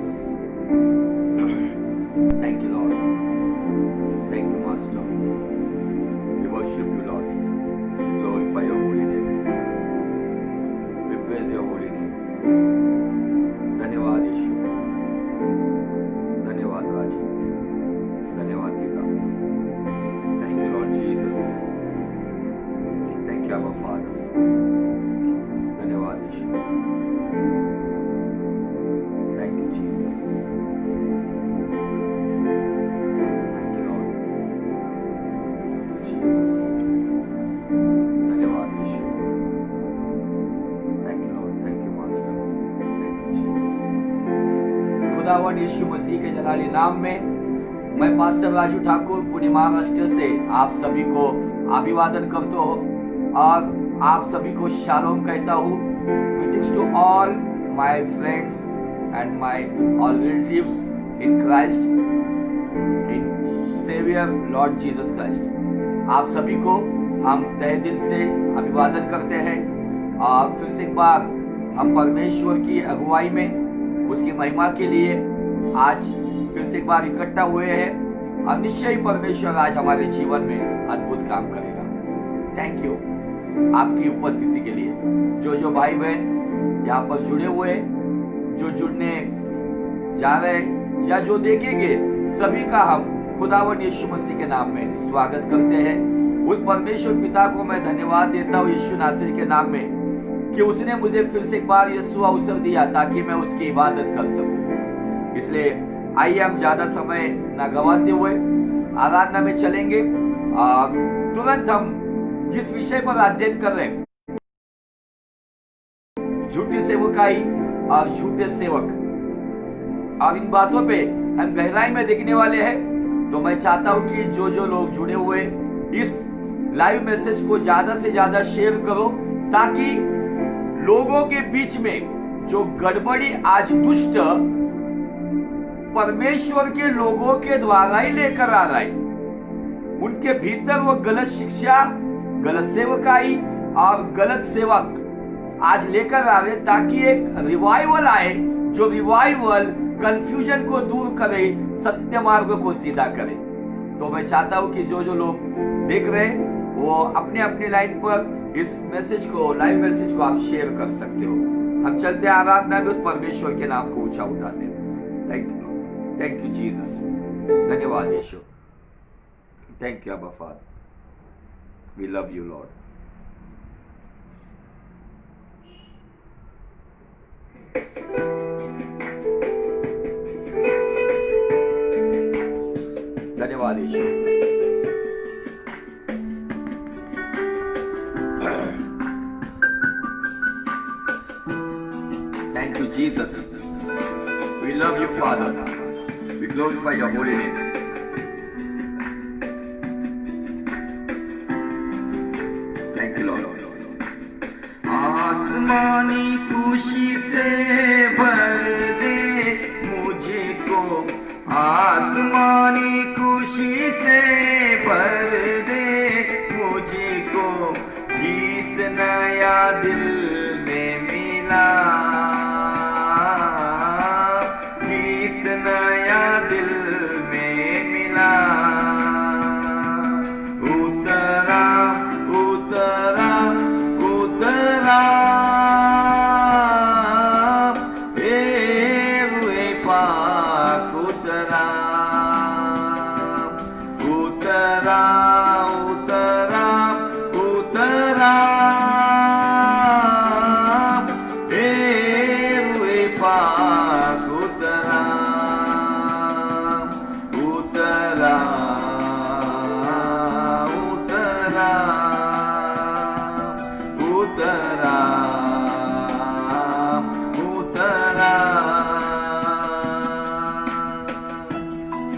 Jesus. Thank you, Lord. Thank you, Master. We worship you, Lord. We glorify your holy name. We praise your holy name. धन्यवाद यीशु, धन्यवाद राजा, धन्यवाद पिता. Thank you, Lord Jesus. Thank you, our Father. धन्यवाद यीशु. Thank you, Jesus. Thank you, Lord. Thank you, Jesus. धन्यवाद यीशु. Thank you, Lord. Thank you, Master. Thank you, Jesus. खुदावंद यीशु मसीह के जलाली नाम में मैं पास्टर राजू ठाकुर पुणे महाराष्ट्र से आप सभी को अभिवादन करता हूँ और आप सभी को शालोम कहता हूँ. Greetings to all my friends and my all relatives in Christ, in Savior Lord Jesus Christ. आप सभी को हम तहे दिल से अभिवादन करते हैं और फिर से एक बार हम परमेश्वर की अगुवाई में उसकी महिमा के लिए आज फिर से एक बार इकट्ठा हुए हैं और निश्चय ही परमेश्वर आज हमारे जीवन में अद्भुत काम करेगा. थैंक यू आपकी उपस्थिति के लिए. जो भाई बहन यहाँ पर जुड़े हुए, जो जुड़ने जा रहे या जो देखेंगे, सभी का हम खुदावंद यीशु मसीह के नाम में स्वागत करते हैं. उस परमेश्वर पिता को मैं धन्यवाद देता हूँ यीशु नासरी के नाम में कि उसने मुझे फिर से एक बार यीशु अवसर दिया ताकि मैं उसकी इबादत कर सकूं. इसलिए आइए हम ज्यादा समय न गवाते हुए आराधना में चलेंगे. तुरंत हम जिस विषय पर अध्ययन कर रहे हैं, झूठी सेवकाई और झूठे सेवक, और इन बातों पे हम गहराई में देखने वाले हैं. तो मैं चाहता हूं कि जो लोग जुड़े हुए इस लाइव मैसेज को ज्यादा से ज्यादा शेयर करो ताकि लोगों के बीच में जो गड़बड़ी आज दुष्ट परमेश्वर के लोगों के द्वारा ही लेकर आ रहा है, उनके भीतर वो गलत शिक्षा, गलत सेवकाई और गलत सेवक आज लेकर आ रहे ताकि एक रिवाइवल आए, जो रिवाइवल कंफ्यूजन को दूर करे, सत्य मार्ग को सीधा करे. तो मैं चाहता हूं कि जो लोग देख रहे हैं वो अपने अपने लाइन पर इस मैसेज को, लाइव मैसेज को आप शेयर कर सकते हो. हम चलते हैं आराधना में, उस परमेश्वर के नाम को ऊंचा उठाते हैं. Thank you Jesus. धन्यवाद यीशु. थैंक यू अब्बा father. We love you Lord. धन्यवाद यीशु. Thank you, Jesus. We love you, Father. We glorify your holy name. Thank you, Lord. आसमानी खुशी से भर दे मुझे को, आसमानी खुशी से भर दे मुझे को, गीत नया दिल में मिला, गीत नया दिल में मिला. उतरा उतरा उतरा हुए पाक उतरा, उतरा उतरा उतरा हुए पाक उतरा, उतरा उतरा उतरा उतरा.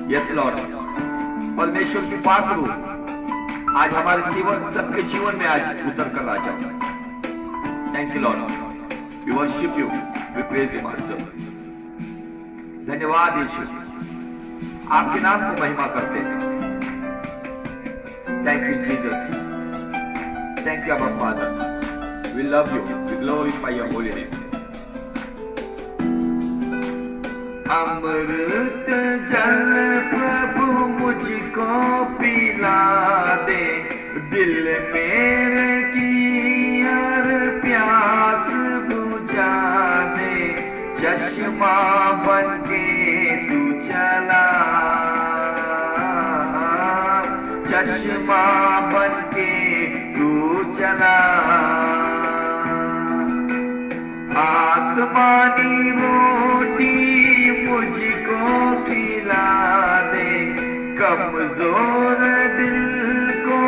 Yes Lord. परमेश्वर की पाक रूह आज हमारे जीवन, सबके जीवन में आज उतर कर राजा. Thank you lord. We worship you, we praise you master. धन्यवाद यीशु. आपके नाम को महिमा करते हैं. Thank you Jesus. Thank you अब्बा father. We love you. We glorify your holy name. अमृत जल प्रभु मुझको पिला दे, दिल मेरे की हर प्यास बुझा दे, चश्मा बनके तू चला, चश्मा बनके तू चला। आसमानी रोटी मुझको खिला दे, कमजोर दिल को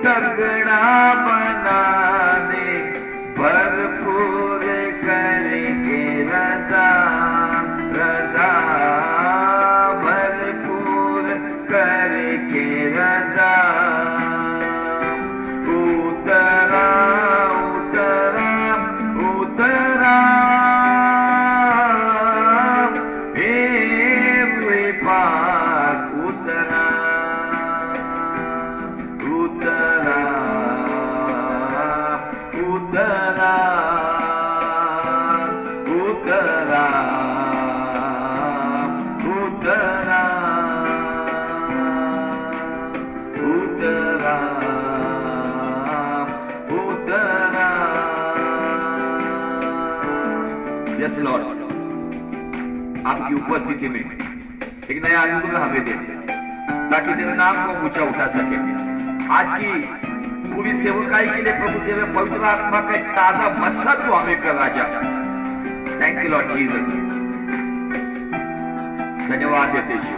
तगड़ा बना दे, भरपूर करके रजा रजा, भरपूर करके रजा। उतरा उतरा उतरा हे पाक उतरा, उतरा उतरा उतरा उतरा उतरा उतरा। यस लॉर्ड, आपकी उपस्थिति में एक नया अनुग्रह हमें दे, ताकि तेरे नाम को ऊंचा उठा सके। आज की पूरी सेवकाई के लिए प्रभु तेरे पवित्र आत्मा का एक ताजा मस्सा को हमें कर राजा। थैंक यू लॉर्ड जीसस, धन्यवाद देते यीशु।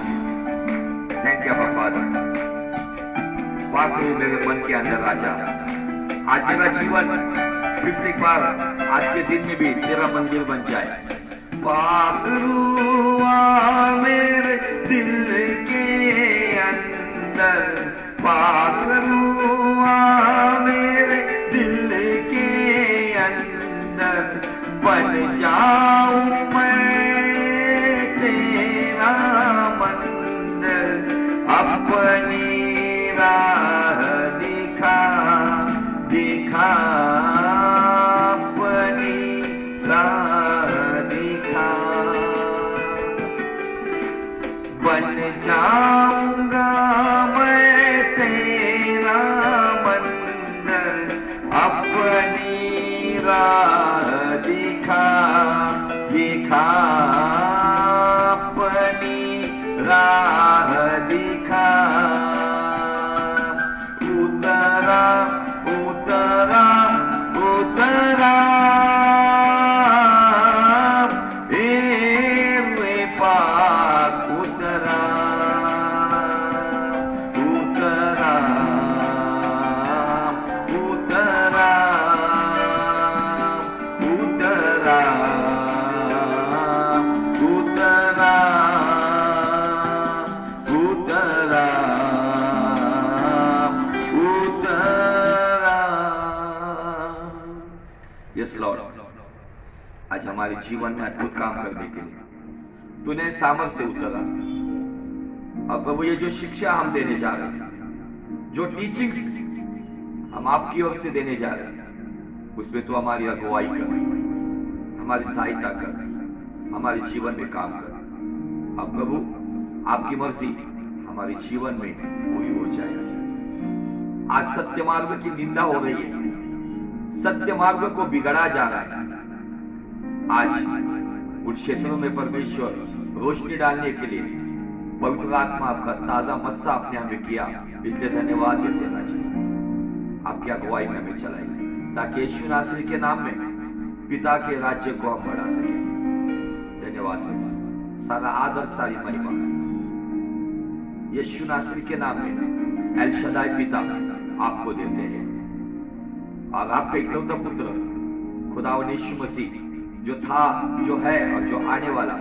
Thank you father. बात करो मेरे मन के अंदर राजा, आज मेरा जीवन फिर से एक बार आज के दिन में भी तेरा मंदिर बन जाए। पाक रुआ मेरे दिल के अंदर, पाक रुआ मेरे दिल के अंदर, बन जाऊं मैं तेरा मंदिर, अपनी राह दिखा दिखा, अपनी राह दिखा, बन जाऊंगा मैं तेरा मंदिर, अपनी राह दिखा दिखा, अपनी राह दिखा। उतरा उतरा उतरा हे पाक उतरा, उतरा उतरा उतरा उतरा उतरा उतरा। यस लॉर्ड, आज हमारे जीवन में अद्भुत काम करने के लिए तूने सामर्थ्य से उतरा। और प्रभु ये जो शिक्षा हम देने जा रहे हैं, जो टीचिंग्स हम आपकी ओर से देने जा रहे हैं, उसमें तो हमारी अगुवाई कर, हमारी सहायता कर, हमारे जीवन में काम कर। अब प्रभु आपकी मर्जी हमारे जीवन में पूरी हो जाए। आज सत्य मार्ग की निंदा हो रही है, सत्य मार्ग को बिगड़ा जा रहा है। आज उन क्षेत्रों में परमेश्वर रोशनी डालने के लिए पवित्र आत्मा आपका ताजा मस्सा अपने हमें किया, इसलिए धन्यवाद देते रहना चाहिए। आपकी अगुवाई में हमें चलाइए, ताकि यीशु नासरी के नाम में पिता के राज्य को हम बढ़ा सके। धन्यवाद, सारा आदर सारी महिमा यीशु नासरी के नाम में एल शदाई पिता आपको देते हैं। और आपका इकलौता पुत्र खुदावंद यीशु मसीह, जो था, जो है और जो आने वाला,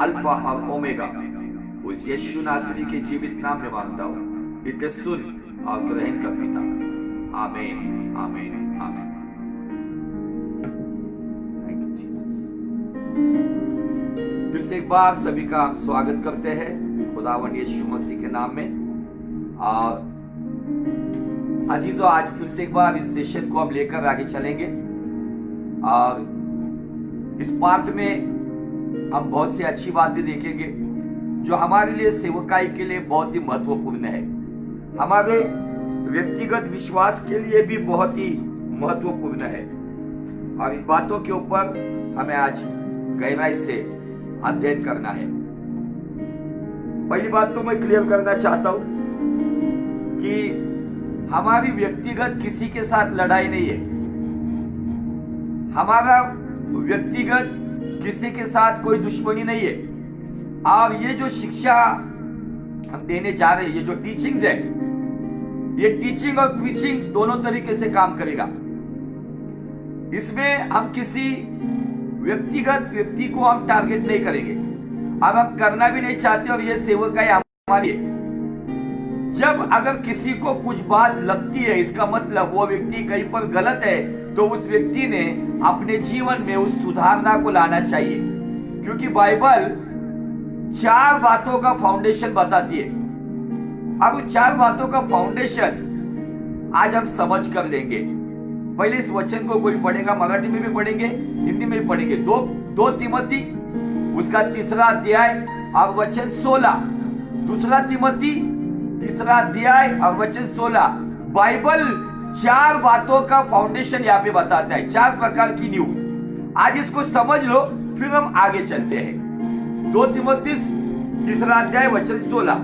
अल्फा और ओमेगा, उस यीशु नासरी के जीवित नाम में मांगता हूं, इतने सुन और ग्रहण कर पिता। आमीन आमीन आमीन। फिर से एक बार सभी का हम स्वागत करते हैं खुदावंद यीशु मसीह के नाम में। और अजीजों, आज फिर से एक बार इस सेशन को हम लेकर आगे चलेंगे। और इस पार्ट में हम बहुत सी अच्छी बातें देखेंगे जो हमारे लिए सेवकाई के लिए बहुत ही महत्वपूर्ण है, हमारे व्यक्तिगत विश्वास के लिए भी बहुत ही महत्वपूर्ण है। और इन बातों के ऊपर हमें आज गहराई से अध्ययन करना है। पहली बात तो मैं क्लियर करना चाहता हूं कि हमारी व्यक्तिगत किसी के साथ लड़ाई नहीं है, हमारा व्यक्तिगत किसी के साथ कोई दुश्मनी नहीं है। और ये जो शिक्षा हम देने जा रहे हैं, ये जो टीचिंग्स है, ये टीचिंग और प्रीचिंग दोनों तरीके से काम करेगा। इसमें हम किसी व्यक्तिगत व्यक्ति को हम टारगेट नहीं करेंगे और हम करना भी नहीं चाहते। और ये सेवकाई हमारी है। जब अगर किसी को कुछ बात लगती है, इसका मतलब वो व्यक्ति कहीं पर गलत है, तो उस व्यक्ति ने अपने जीवन में उस सुधारना को लाना चाहिए। क्योंकि बाइबल 4 बातों का फाउंडेशन बताती है। अब उस 4 बातों का फाउंडेशन आज हम समझ कर लेंगे। पहले इस वचन को कोई पढ़ेगा, मराठी में भी पढ़ेंगे, हिंदी में भी पढ़ेंगे। 2 तिमोथी उसका 3रा अध्याय और वचन 16। 2 तिमोथी 3रा अध्याय और वचन 16। बाइबल 4 बातों का फाउंडेशन यहाँ पे बताता है, 4 प्रकार की नींव। आज इसको समझ लो, फिर हम आगे चलते हैं। 2 तिमोथी 3रा अध्याय वचन 16।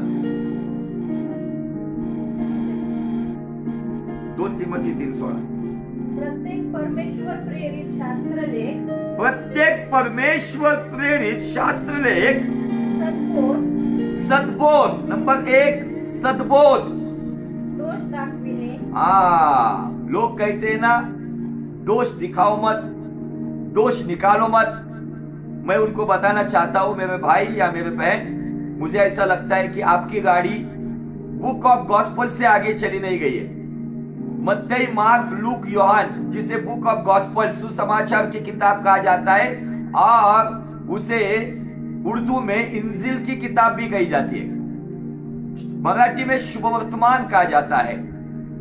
2 तिमोथी 3:16। प्रत्येक परमेश्वर प्रेरित शास्त्रलेख सद्बोध नंबर 1 सद्बोध। दोष दाखविणे। लोग कहते हैं ना, दोष दिखाओ मत, दोष निकालो मत। मैं उनको बताना चाहता हूं, मेरे भाई या मेरे बहन, मुझे ऐसा लगता है कि आपकी गाड़ी बुक ऑफ गॉस्पेल से आगे चली नहीं गई है। मत्ती, मार्क, लूक, योहान, जिसे बुक ऑफ गॉस्पेल सुसमाचार की किताब कहा जाता है, और उसे उर्दू में इंजिल की किताब भी कही जाती है, मराठी में शुभ वर्तमान कहा जाता है।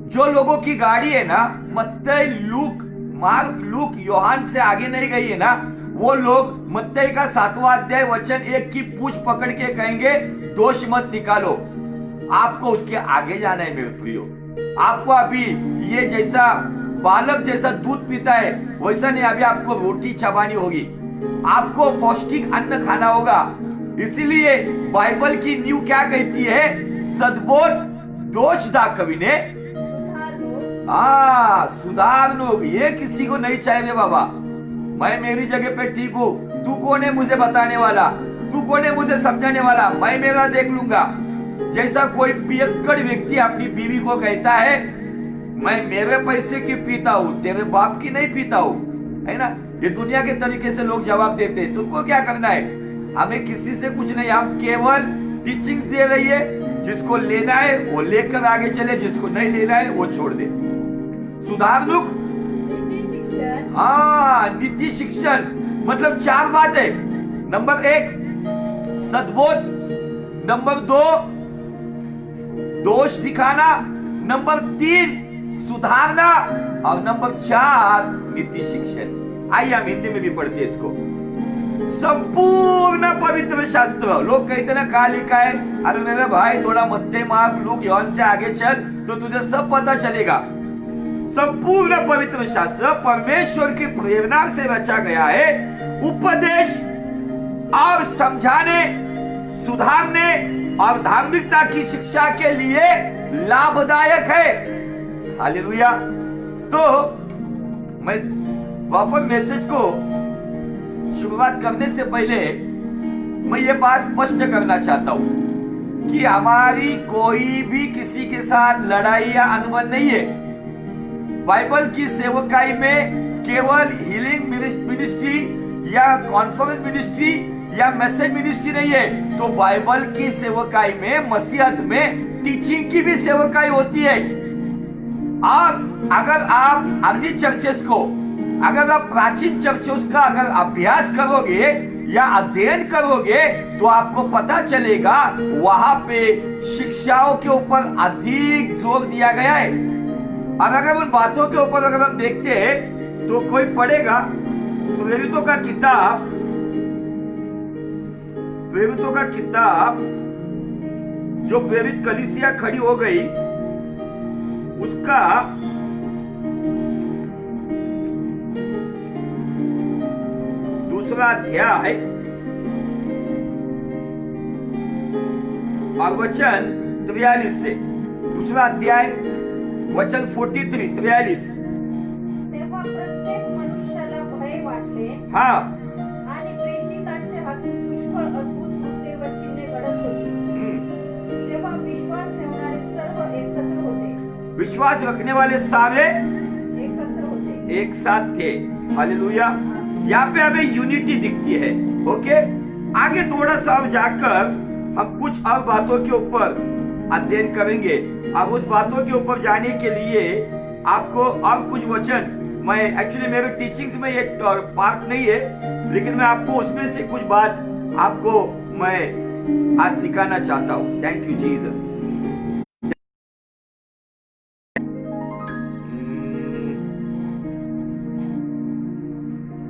जो लोगों की गाड़ी है ना, मत्ती, लूक, मार्क, लूक, योहान से आगे नहीं गई है ना, वो लोग मत्ती का 7वां अध्याय वचन 1 की पूंछ पकड़ के कहेंगे दोष मत निकालो। आपको उसके आगे जाना है मेरे प्रियो। आपको अभी ये जैसा बालक जैसा दूध पीता है वैसा नहीं, अभी आपको रोटी चबानी होगी, आपको पौष्टिक अन्न खाना होगा। इसीलिए बाइबल की नींव क्या कहती है? सद्बोध, दोष दाखविणे, सुधारनो। ये किसी को नहीं चाहिए बाबा। मैं मेरी जगह पे ठीक हूँ, तू कौन है मुझे बताने वाला, तू कौन है मुझे समझाने वाला, मैं मेरा देख लूंगा। जैसा कोई पियक्कड़ व्यक्ति अपनी बीवी को कहता है, मैं मेरे पैसे की पीता हूँ, तेरे बाप की नहीं पीता हूँ, है ना। ये दुनिया के तरीके से लोग जवाब देते हैं। तुमको क्या करना है? हमें किसी से कुछ नहीं, हम केवल टीचिंग्स दे रही है। जिसको लेना है वो लेकर आगे चले, जिसको नहीं लेना है वो छोड़ दे। सुधारनुक, नीति शिक्षण मतलब 4 बात है। नंबर 1 सद्बोध, नंबर 2 दोष दिखाना, नंबर 3 सुधारना, और नंबर 4 नीति शिक्षण। आइए हम हिंदी में भी पढ़ते हैं इसको। संपूर्ण पवित्र शास्त्र, लोग कहते ना कहा लिखा है, अरे मेरे भाई थोड़ा मत्ती, मार्क, लूक, योहान से आगे चल तो तुझे सब पता चलेगा। संपूर्ण पवित्र शास्त्र परमेश्वर की प्रेरणा से रचा गया है, उपदेश और समझाने, सुधारने और धार्मिकता की शिक्षा के लिए लाभदायक है। हालेलुया। तो मैं वापस मैसेज को शुरुआत करने से पहले मैं ये बात स्पष्ट करना चाहता हूं कि हमारी कोई भी किसी के साथ लड़ाई या अनबन नहीं है। बाइबल की सेवकाई में केवल हीलिंग मिनिस्ट्री या कॉन्फ्रेंस मिनिस्ट्री या मैसेज मिनिस्ट्री नहीं है। तो बाइबल की सेवकाई में, मसीहत में टीचिंग की भी सेवकाई होती है। और अगर आप अर्ली चर्चेस को, अगर आप प्राचीन चर्चों का अगर अभ्यास करोगे या अध्ययन करोगे तो आपको पता चलेगा वहां पे शिक्षाओं के ऊपर अधिक जोर दिया गया है। और अगर उन बातों के ऊपर अगर हम देखते हैं तो कोई पढ़ेगा प्रेरितों का किताब प्रेरितों का किताब जो प्रेरित कलीसिया खड़ी हो गई उसका 2 अध्याय और वचन 43 से 2 अध्याय वचन 43 तेव्हा प्रत्येक मनुष्याला भय वाटले हा आणि प्रेषितांच्या हातून पुष्कळ अद्भुत कृत्ये व चिन्हे घडत होती. तेव्हा विश्वास ठेवणारे सर्व एकत्र होते. विश्वास रखने वाले सारे एकत्र होते. एक साथ थे. हालेलुया. यहाँ पे हमें यूनिटी दिखती है. ओके, आगे थोड़ा सा और जाकर हम कुछ और बातों के ऊपर अध्ययन करेंगे. अब उस बातों के ऊपर जाने के लिए आपको और कुछ वचन, मैं एक्चुअली मेरे टीचिंग्स में ये पार्ट नहीं है, लेकिन मैं आपको उसमें से कुछ बात आपको मैं आज सिखाना चाहता हूँ. Thank you Jesus.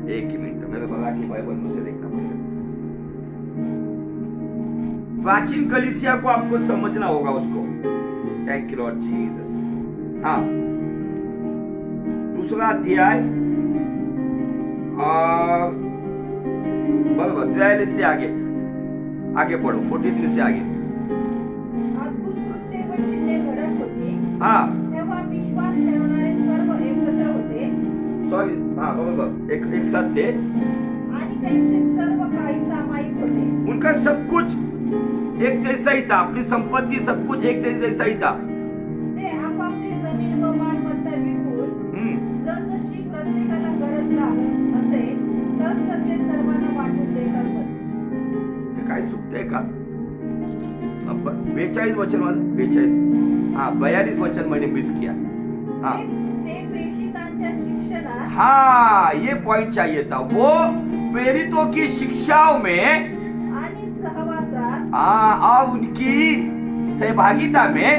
एक ही मिनट, मेरे मराठी बाइबल मुझसे देखना पड़ेगा. प्राचीन कलीसिया को आपको समझना होगा उसको. Thank you Lord Jesus. हाँ, 2 अध्याय और बराबर 43 से आगे पढ़ो. 43 से आगे. अद्भुत कृत्ये व चिन्हे घडत होती. हाँ, तेव्हा विश्वास ठेवणारे सर्व एकत्र होते. सॉरी, हाँ बराबर, एक साथ थे. आणि त्यांचे सर्व काही सामायिक होते. उनका सब कुछ एक जैसा ही था. अपनी संपत्ति सब कुछ एक जैसा ही था. ते आपापली जमीन व मालमत्ता विकून जसजशी प्रत्येकाला गरज लागत असे तसतसे सर्वांना वाटून देत असत. हे काय चुकतंय का? 42 वचन, 42, हाँ 42 वचन मैंने मिस किया. हाँ, ते प्रेषितांच्या शिक्षणात. हाँ, ये पॉइंट चाहिए था. वो प्रेरितों की शिक्षाओं में आणि सहवासात. और उनकी सहभागिता में,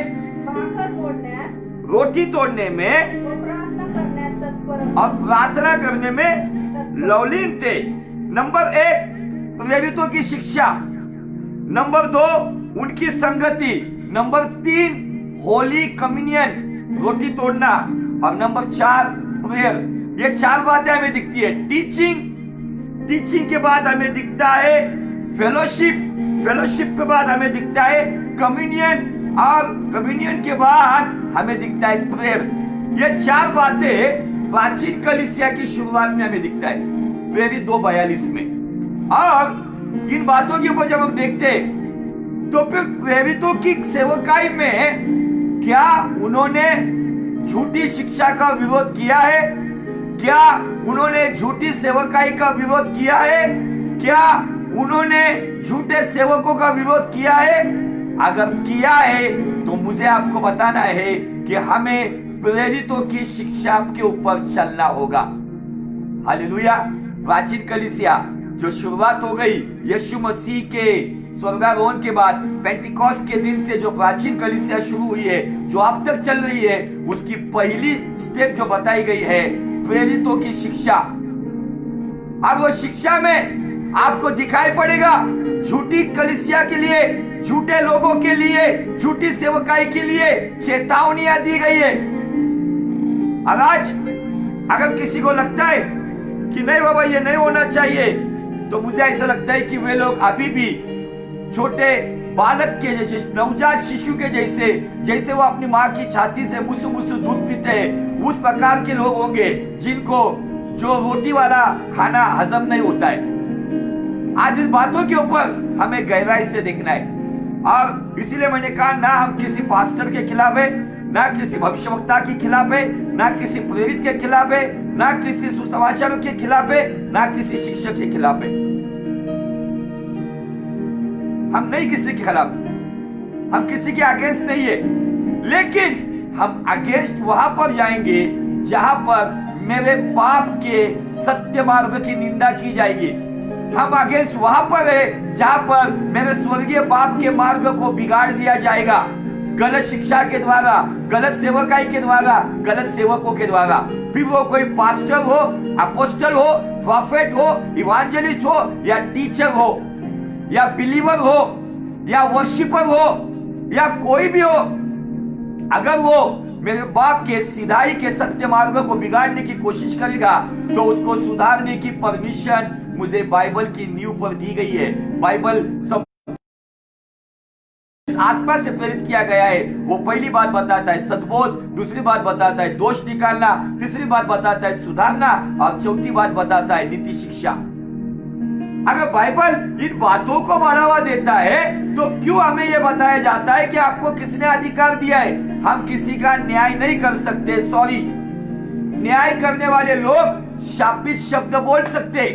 भाकर मोडण्यात रोटी तोड़ने में व प्रार्थना करण्यात तत्पर असत. और प्रार्थना करने में लवलीन थे. नंबर 1 प्रेरितों की शिक्षा. नंबर 2 उनकी संगति. नंबर 3 होली कम्युनियन, रोटी तोड़ना. और नंबर 4 प्रेयर. ये 4 बातें हमें दिखती है. टीचिंग के बाद हमें दिखता है फेलोशिप के बाद हमें दिखता है कम्युनियन, और कम्युनियन के बाद हमें दिखता है प्रेयर. ये 4 बातें प्राचीन कलीसिया की शुरुआत में हमें दिखता है, प्रेरित 2:42 में. और इन बातों के ऊपर जब हम देखते हैं तो फिर प्रेरितों की सेवकाई में क्या उन्होंने झूठी शिक्षा का विरोध किया है? क्या उन्होंने झूठी सेवकाई का विरोध किया है? क्या उन्होंने झूठे सेवकों का विरोध किया है? अगर किया है तो मुझे आपको बताना है कि हमें प्रेरितों की शिक्षा के ऊपर चलना होगा. हालेलुया. प्राचीन कलीसिया जो शुरुआत हो गई यीशु मसीह के स्वर्गारोहण के बाद, पेंटिकॉस्ट के दिन से जो प्राचीन कलीसिया शुरू हुई है, जो अब तक चल रही है, उसकी पहली स्टेप जो बताई गई है प्रेरितों की शिक्षा. अब वो शिक्षा में आपको दिखाई पड़ेगा झूठी कलीसिया के लिए, झूठे लोगों के लिए, झूठी सेवकाई के लिए चेतावनियां दी गई है. और आज अगर किसी को लगता है कि नहीं बाबा ये नहीं होना चाहिए, तो मुझे ऐसा लगता है कि वे लोग अभी भी छोटे बालक के जैसे, नवजात शिशु के जैसे वो अपनी माँ की छाती से मुसु मुसु दूध पीते हैं, उस प्रकार के लोग होंगे जिनको जो रोटी वाला खाना हजम नहीं होता है. आज इस बातों के ऊपर हमें गहराई से देखना है. और इसीलिए मैंने कहा, ना हम किसी पास्टर के खिलाफ है, ना किसी भविष्यवक्ता के खिलाफ है, ना किसी प्रेरित के खिलाफ है, ना किसी सुसमाचार के खिलाफ है, ना किसी शिक्षक के खिलाफ है. हम नहीं किसी के खिलाफ, हम किसी के अगेंस्ट नहीं है, लेकिन हम अगेंस्ट वहां पर जाएंगे जहां पर मेरे बाप के सत्य मार्ग की निंदा की जाएगी. हम अगेंस्ट वहां पर है जहां पर मेरे स्वर्गीय बाप के मार्ग को बिगाड़ दिया जाएगा, गलत शिक्षा के द्वारा, गलत सेवकाई के द्वारा, गलत सेवकों के द्वारा. फिर वो कोई पास्टर हो, अपोस्टल हो, प्रॉफेट हो, इवांजेलिस्ट हो या टीचर हो, या बिलीवर हो या वर्शिपर हो या कोई भी हो, अगर वो मेरे बाप के सिधाई के सत्य मार्ग को बिगाड़ने की कोशिश करेगा तो उसको सुधारने की परमिशन मुझे बाइबल की नींव पर दी गई है। बाइबल सब आत्मा से प्रेरित किया गया है। वो पहली बात बताता है सद्बोध, दूसरी बात बताता है दोष निकालना, तीसरी बात बताता है सुधारना और चौथी बात बताता है नीति शिक्षा। अगर बाइबल इन बातों को बढ़ावा देता है तो क्यों हमें यह बताया जाता है कि आपको किसने अधिकार दिया है? हम किसी का न्याय नहीं कर सकते। सॉरी, न्याय करने वाले लोग शापित शब्द बोल सकते।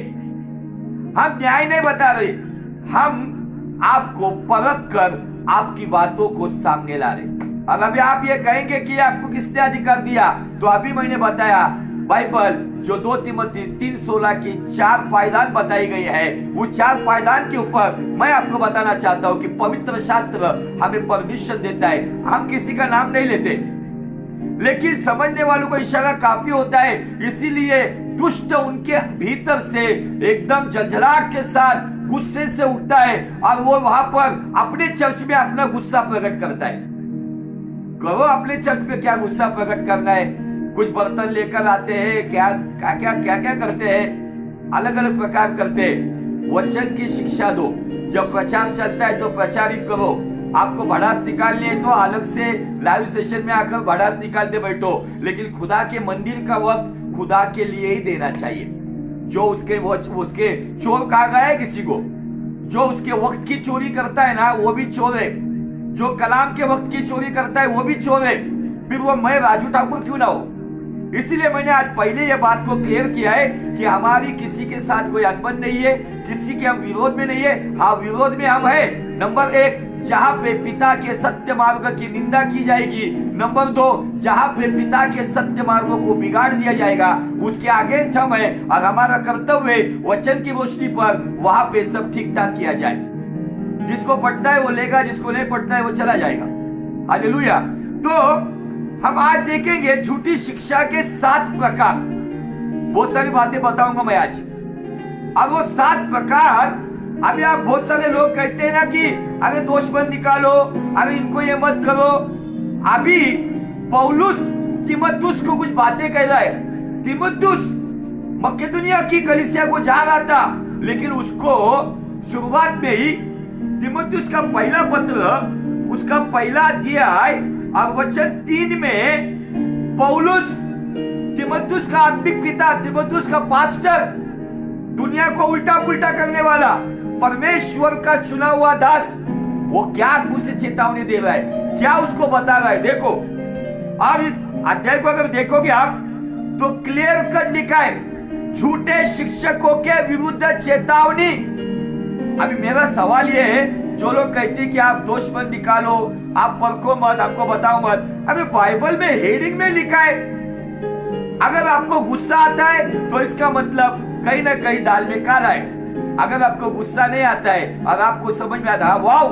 हम न्याय नहीं बता रहे, हम आपको परख कर आपकी बातों को सामने ला रहे। अब अभी आप ये कहेंगे कि आपको किसने अधिकार दिया, तो अभी मैंने बताया बाइबल जो 2 तीमुथी 3:16 की 4 पायदान बताई गई है, वो 4 पायदान के ऊपर मैं आपको बताना चाहता हूं कि पवित्र शास्त्र हमें परमिशन देता है। हम किसी का नाम नहीं लेते, लेकिन समझने वालों को इशारा काफी होता है। इसीलिए दुष्ट उनके भीतर से एकदम जलजलाहट के साथ गुस्से से उठता है और वो वहां पर अपने चर्च में अपना गुस्सा प्रकट करता है। कहो अपने चर्च में क्या गुस्सा प्रकट करना है? कुछ बर्तन लेकर आते हैं, क्या क्या करते हैं, अलग अलग प्रकार करते हैं। वचन की शिक्षा दो। जब प्रचार चलता है तो प्रचार ही करो। आपको भड़ास निकालनी है तो अलग से लाइव सेशन में आकर भड़ास निकालते बैठो, लेकिन खुदा के मंदिर का वक्त खुदा के लिए ही देना चाहिए। जो उसके चोर कहा गया है किसी को, जो उसके वक्त की चोरी करता है ना वो भी चोर है। जो कलाम के वक्त की चोरी करता है वो भी चोर है। फिर वो मैं राजू ठाकुर क्यों ना हो? इसीलिए मैंने आज पहले ये बात को क्लियर किया है कि हमारी किसी के साथ कोई अनबन नहीं है, किसी के हम विरोध में नहीं है। हाँ, विरोध में हम है नंबर 1, जहां पे पिता के सत्य मार्ग की निंदा की जाएगी। नंबर 2, जहां पे पिता के सत्य मार्गों को बिगाड़ दिया जाएगा उसके आगे हम है और हमारा कर्तव्य वचन की रोशनी पर वहां पे सब ठीक ठाक किया जाए। जिसको पढ़ता है वो लेगा, जिसको नहीं पढ़ता है वो चला जाएगा। हालेलुया। तो हम आज देखेंगे झूठी शिक्षा के 7 प्रकार। बहुत सारी बातें बताऊंगा मैं आज। अब वो 7 प्रकार, अभी आप बहुत सारे लोग कहते हैं ना कि अरे दोष मत निकालो, अरे इनको ये मत करो। अभी पौलुस तीमुथियुस को कुछ बातें कह रहा है। तीमुथियुस मकेदोनिया की कलीसिया को जा रहा था, लेकिन उसको शुरुआत में ही तीमुथियुस का पहला पत्र, उसका पहला अध्याय और वचन 3 में पौलुस तीमुथियुस का आत्मिक पिता, तीमुथियुस का पास्टर, दुनिया को उल्टा पुल्टा करने वाला, परमेश्वर का चुना हुआ दास, वो क्या उसे चेतावनी दे रहा है, क्या उसको बता रहा है। देखो, और इस अध्याय को अगर देखोगे आप तो क्लियर कट लिखा है झूठे शिक्षकों के विरुद्ध चेतावनी। अभी मेरा सवाल ये है, जो लोग कहते हैं कि आप दोष मत निकालो, आप परखो मत, आपको बताओ मत, अभी बाइबल में हेडिंग में लिखा है। अगर आपको गुस्सा आता है तो इसका मतलब कहीं ना कहीं दाल में काला है। अगर आपको गुस्सा नहीं आता है और आपको समझ में आता है, वाओ,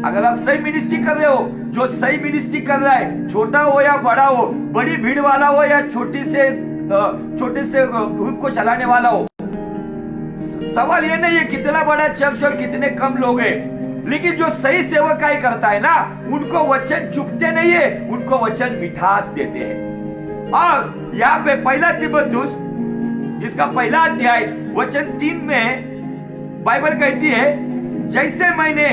अगर आप सही मिनिस्ट्री कर रहे हो, जो सही मिनिस्ट्री कर रहा है, छोटा हो या बड़ा हो, बड़ी भीड़ वाला हो या छोटे से ग्रुप को चलाने वाला हो, सवाल ये नहीं है कितना बड़ा चर्च और कितने कम लोग हैं, लेकिन जो सही सेवकाई करता है ना, उनको वचन चुपते नहीं है, उनको वचन मिठास देते हैं। और यहाँ पे पहला तीमुथियुस जिसका पहला अध्याय वचन 3 में बाइबल कहती है, जैसे मैंने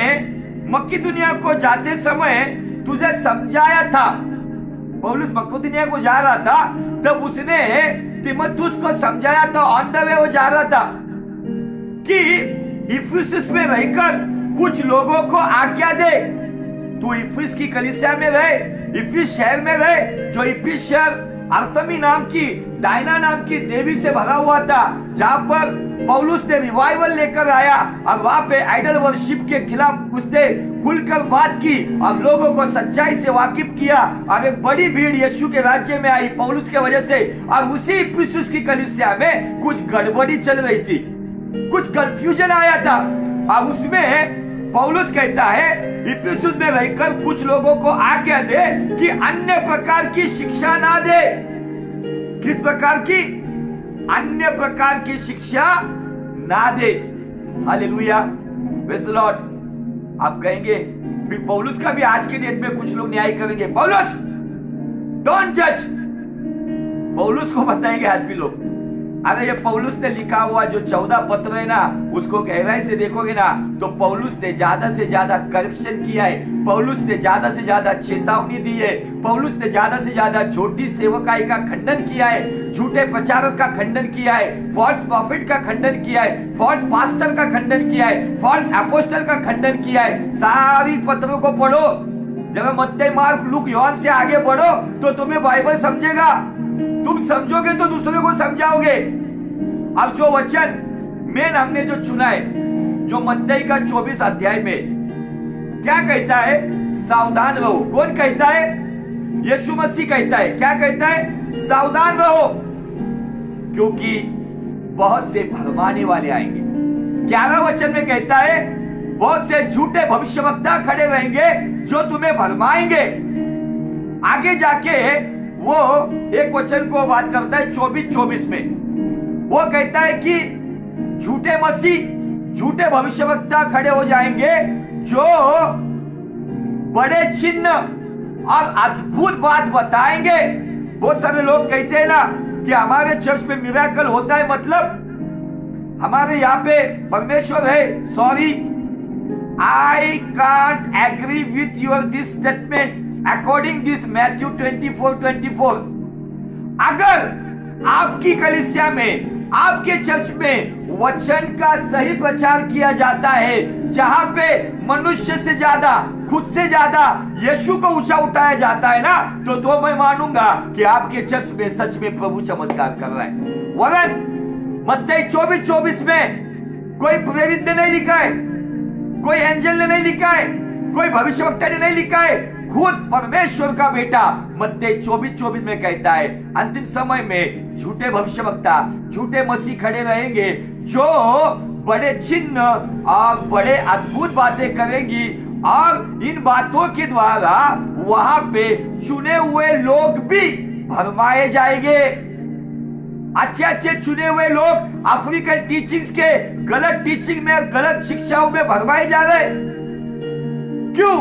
मकेदोनिया को जाते समय तुझे समझाया था। पौलुस मकेदोनिया को जा रहा था, तब उसने तीमुथियुस को समझाया था, ऑन द वे वो जा रहा था, कि इफिसुस में रहकर कुछ लोगों को आज्ञा दे। तू इफिस की कलीसिया में रहे, इफिस शहर में रहे, जो इफिस शहर अर्थमी नाम की, डायना नाम की देवी से भरा हुआ था, जहां पर पौलुस ने रिवाइवल लेकर आया और वहां पे आइडल वर्शिप के खिलाफ उसने खुलकर बात की और लोगों को सच्चाई से वाकिफ किया और एक बड़ी भीड़ यीशु के राज्य में आई पौलुस के वजह से। और उसी इफिसुस की कलीसिया में कुछ गड़बड़ी चल रही थी, कुछ कंफ्यूजन आया था, और उसमें पौलुस कहता है इफिसुस में रहकर कुछ लोगों को आज्ञा दे कि अन्य प्रकार की शिक्षा ना दे। किस प्रकार की? अन्य प्रकार की शिक्षा ना दे। हालेलुया। Praise the Lord. आप कहेंगे भी पौलुस का भी आज के डेट में कुछ लोग न्याय करेंगे, पौलुस डोंट जज। पौलुस को बताएंगे आज भी लोग, अगर ये पौलुस ने लिखा हुआ जो 14 पत्र है ना, उसको गहराई से देखोगे ना तो पौलुस ने ज्यादा से ज्यादा करेक्शन किया है, पौलुस ने ज्यादा से ज्यादा चेतावनी दी है, पौलुस ने ज्यादा से ज्यादा झूठी सेवकाई का खंडन किया है, झूठे प्रचारक का खंडन किया है, फॉल्स प्रॉफिट का खंडन किया है, फॉल्स पास्टर का खंडन किया है, फॉल्स अपोस्टल का खंडन किया है। सारी पत्रों को पढ़ो, जब मत्ती मार्क लूक योहन से आगे बढ़ो तो तुम्हें बाइबल समझेगा, तुम समझोगे तो दूसरे को समझाओगे। अब जो वचन मेन हमने जो चुना है, जो मत्ती का 24 अध्याय में क्या कहता है, सावधान रहो। कौन कहता है? यीशु मसीह कहता है। क्या कहता है? सावधान रहो, क्योंकि बहुत से भरमाने वाले आएंगे। 11 वचन में कहता है बहुत से झूठे भविष्यवक्ता खड़े रहेंगे जो तुम्हें भरमाएंगे। आगे जाके वो एक वचन को बात करता है 24 में, वो कहता है कि झूठे मसीह, झूठे भविष्यवक्ता खड़े हो जाएंगे जो बड़े चिन्ह और अद्भुत बात बताएंगे। बहुत सारे लोग कहते हैं ना कि हमारे चर्च में मिरेकल होता है, मतलब हमारे यहाँ पे परमेश्वर है। Sorry, I can't agree with your this statement according this Matthew 24:24। अगर आपकी कलीसिया में, आपके चर्च में वचन का सही प्रचार किया जाता है, जहां पे मनुष्य से ज्यादा, खुद से ज्यादा यीशु को ऊंचा उठाया जाता है ना, तो मैं मानूंगा कि आपके चर्च में सच में प्रभु चमत्कार कर रहा है। वरन मत्ती 24:24 में कोई प्रेरित ने नहीं लिखा है, कोई एंजल ने नहीं लिखा है, कोई भविष्यवक्ता ने नहीं लिखा है, खुद परमेश्वर का बेटा मत्ती 24:24 में कहता है अंतिम समय में झूठे भविष्यवक्ता, झूठे मसीह खड़े रहेंगे जो बड़े चिन्ह और बड़े अद्भुत बातें करेंगी, और इन बातों के द्वारा वहां पे चुने हुए लोग भी भरमाए जाएंगे। अच्छे अच्छे चुने हुए लोग अफ्रीकन टीचिंग्स के गलत टीचिंग में, गलत शिक्षाओं में भरमाए जा रहे। क्यों?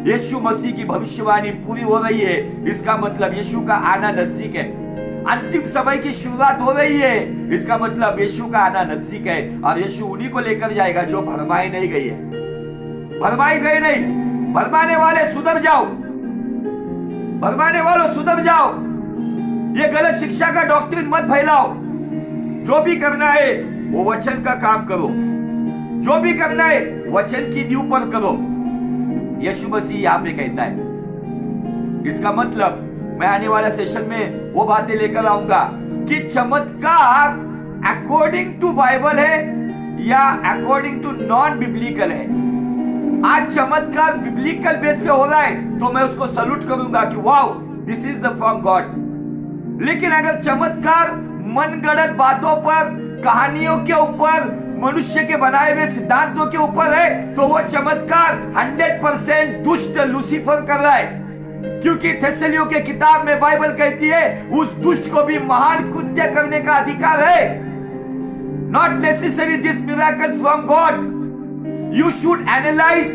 यीशु मसीह की भविष्यवाणी पूरी हो रही है, इसका मतलब यीशु का आना नजदीक है। अंतिम समय की शुरुआत हो रही है, इसका मतलब यीशु का आना नजदीक है, और यीशु उन्हीं को लेकर जाएगा जो भरमाई नहीं गई है। भरमाई गई नहीं, भरमाने वाले सुधर जाओ, भरमाने वालों सुधर जाओ। ये गलत शिक्षा का डॉक्ट्रिन मत फैलाओ। जो भी करना है वो वचन का काम करो, जो भी करना है वचन की नींव पर करो। यीशु मसीह यहाँ पे कहता है। इसका मतलब मैं आने वाला सेशन में वो बातें लेकर आऊंगा कि चमत्कार अकॉर्डिंग टू बाइबल है या अकॉर्डिंग टू नॉन बिब्लिकल है। आज चमत्कार बिब्लिकल बेस पे हो रहा है तो मैं उसको सल्यूट करूंगा कि wow, this is the from God. लेकिन अगर चमत्कार मनगढ़ंत बातों पर, कहानियों के ऊपर, मनुष्य के बनाए हुए सिद्धांतों के ऊपर है, तो वो चमत्कार 100% दुष्ट लूसीफर कर रहा है। क्योंकि थेसलियों के किताब में बाइबल कहती है उस दुष्ट को भी महान कृत्य करने का अधिकार है। Not necessary this miracle from God. You should analyse,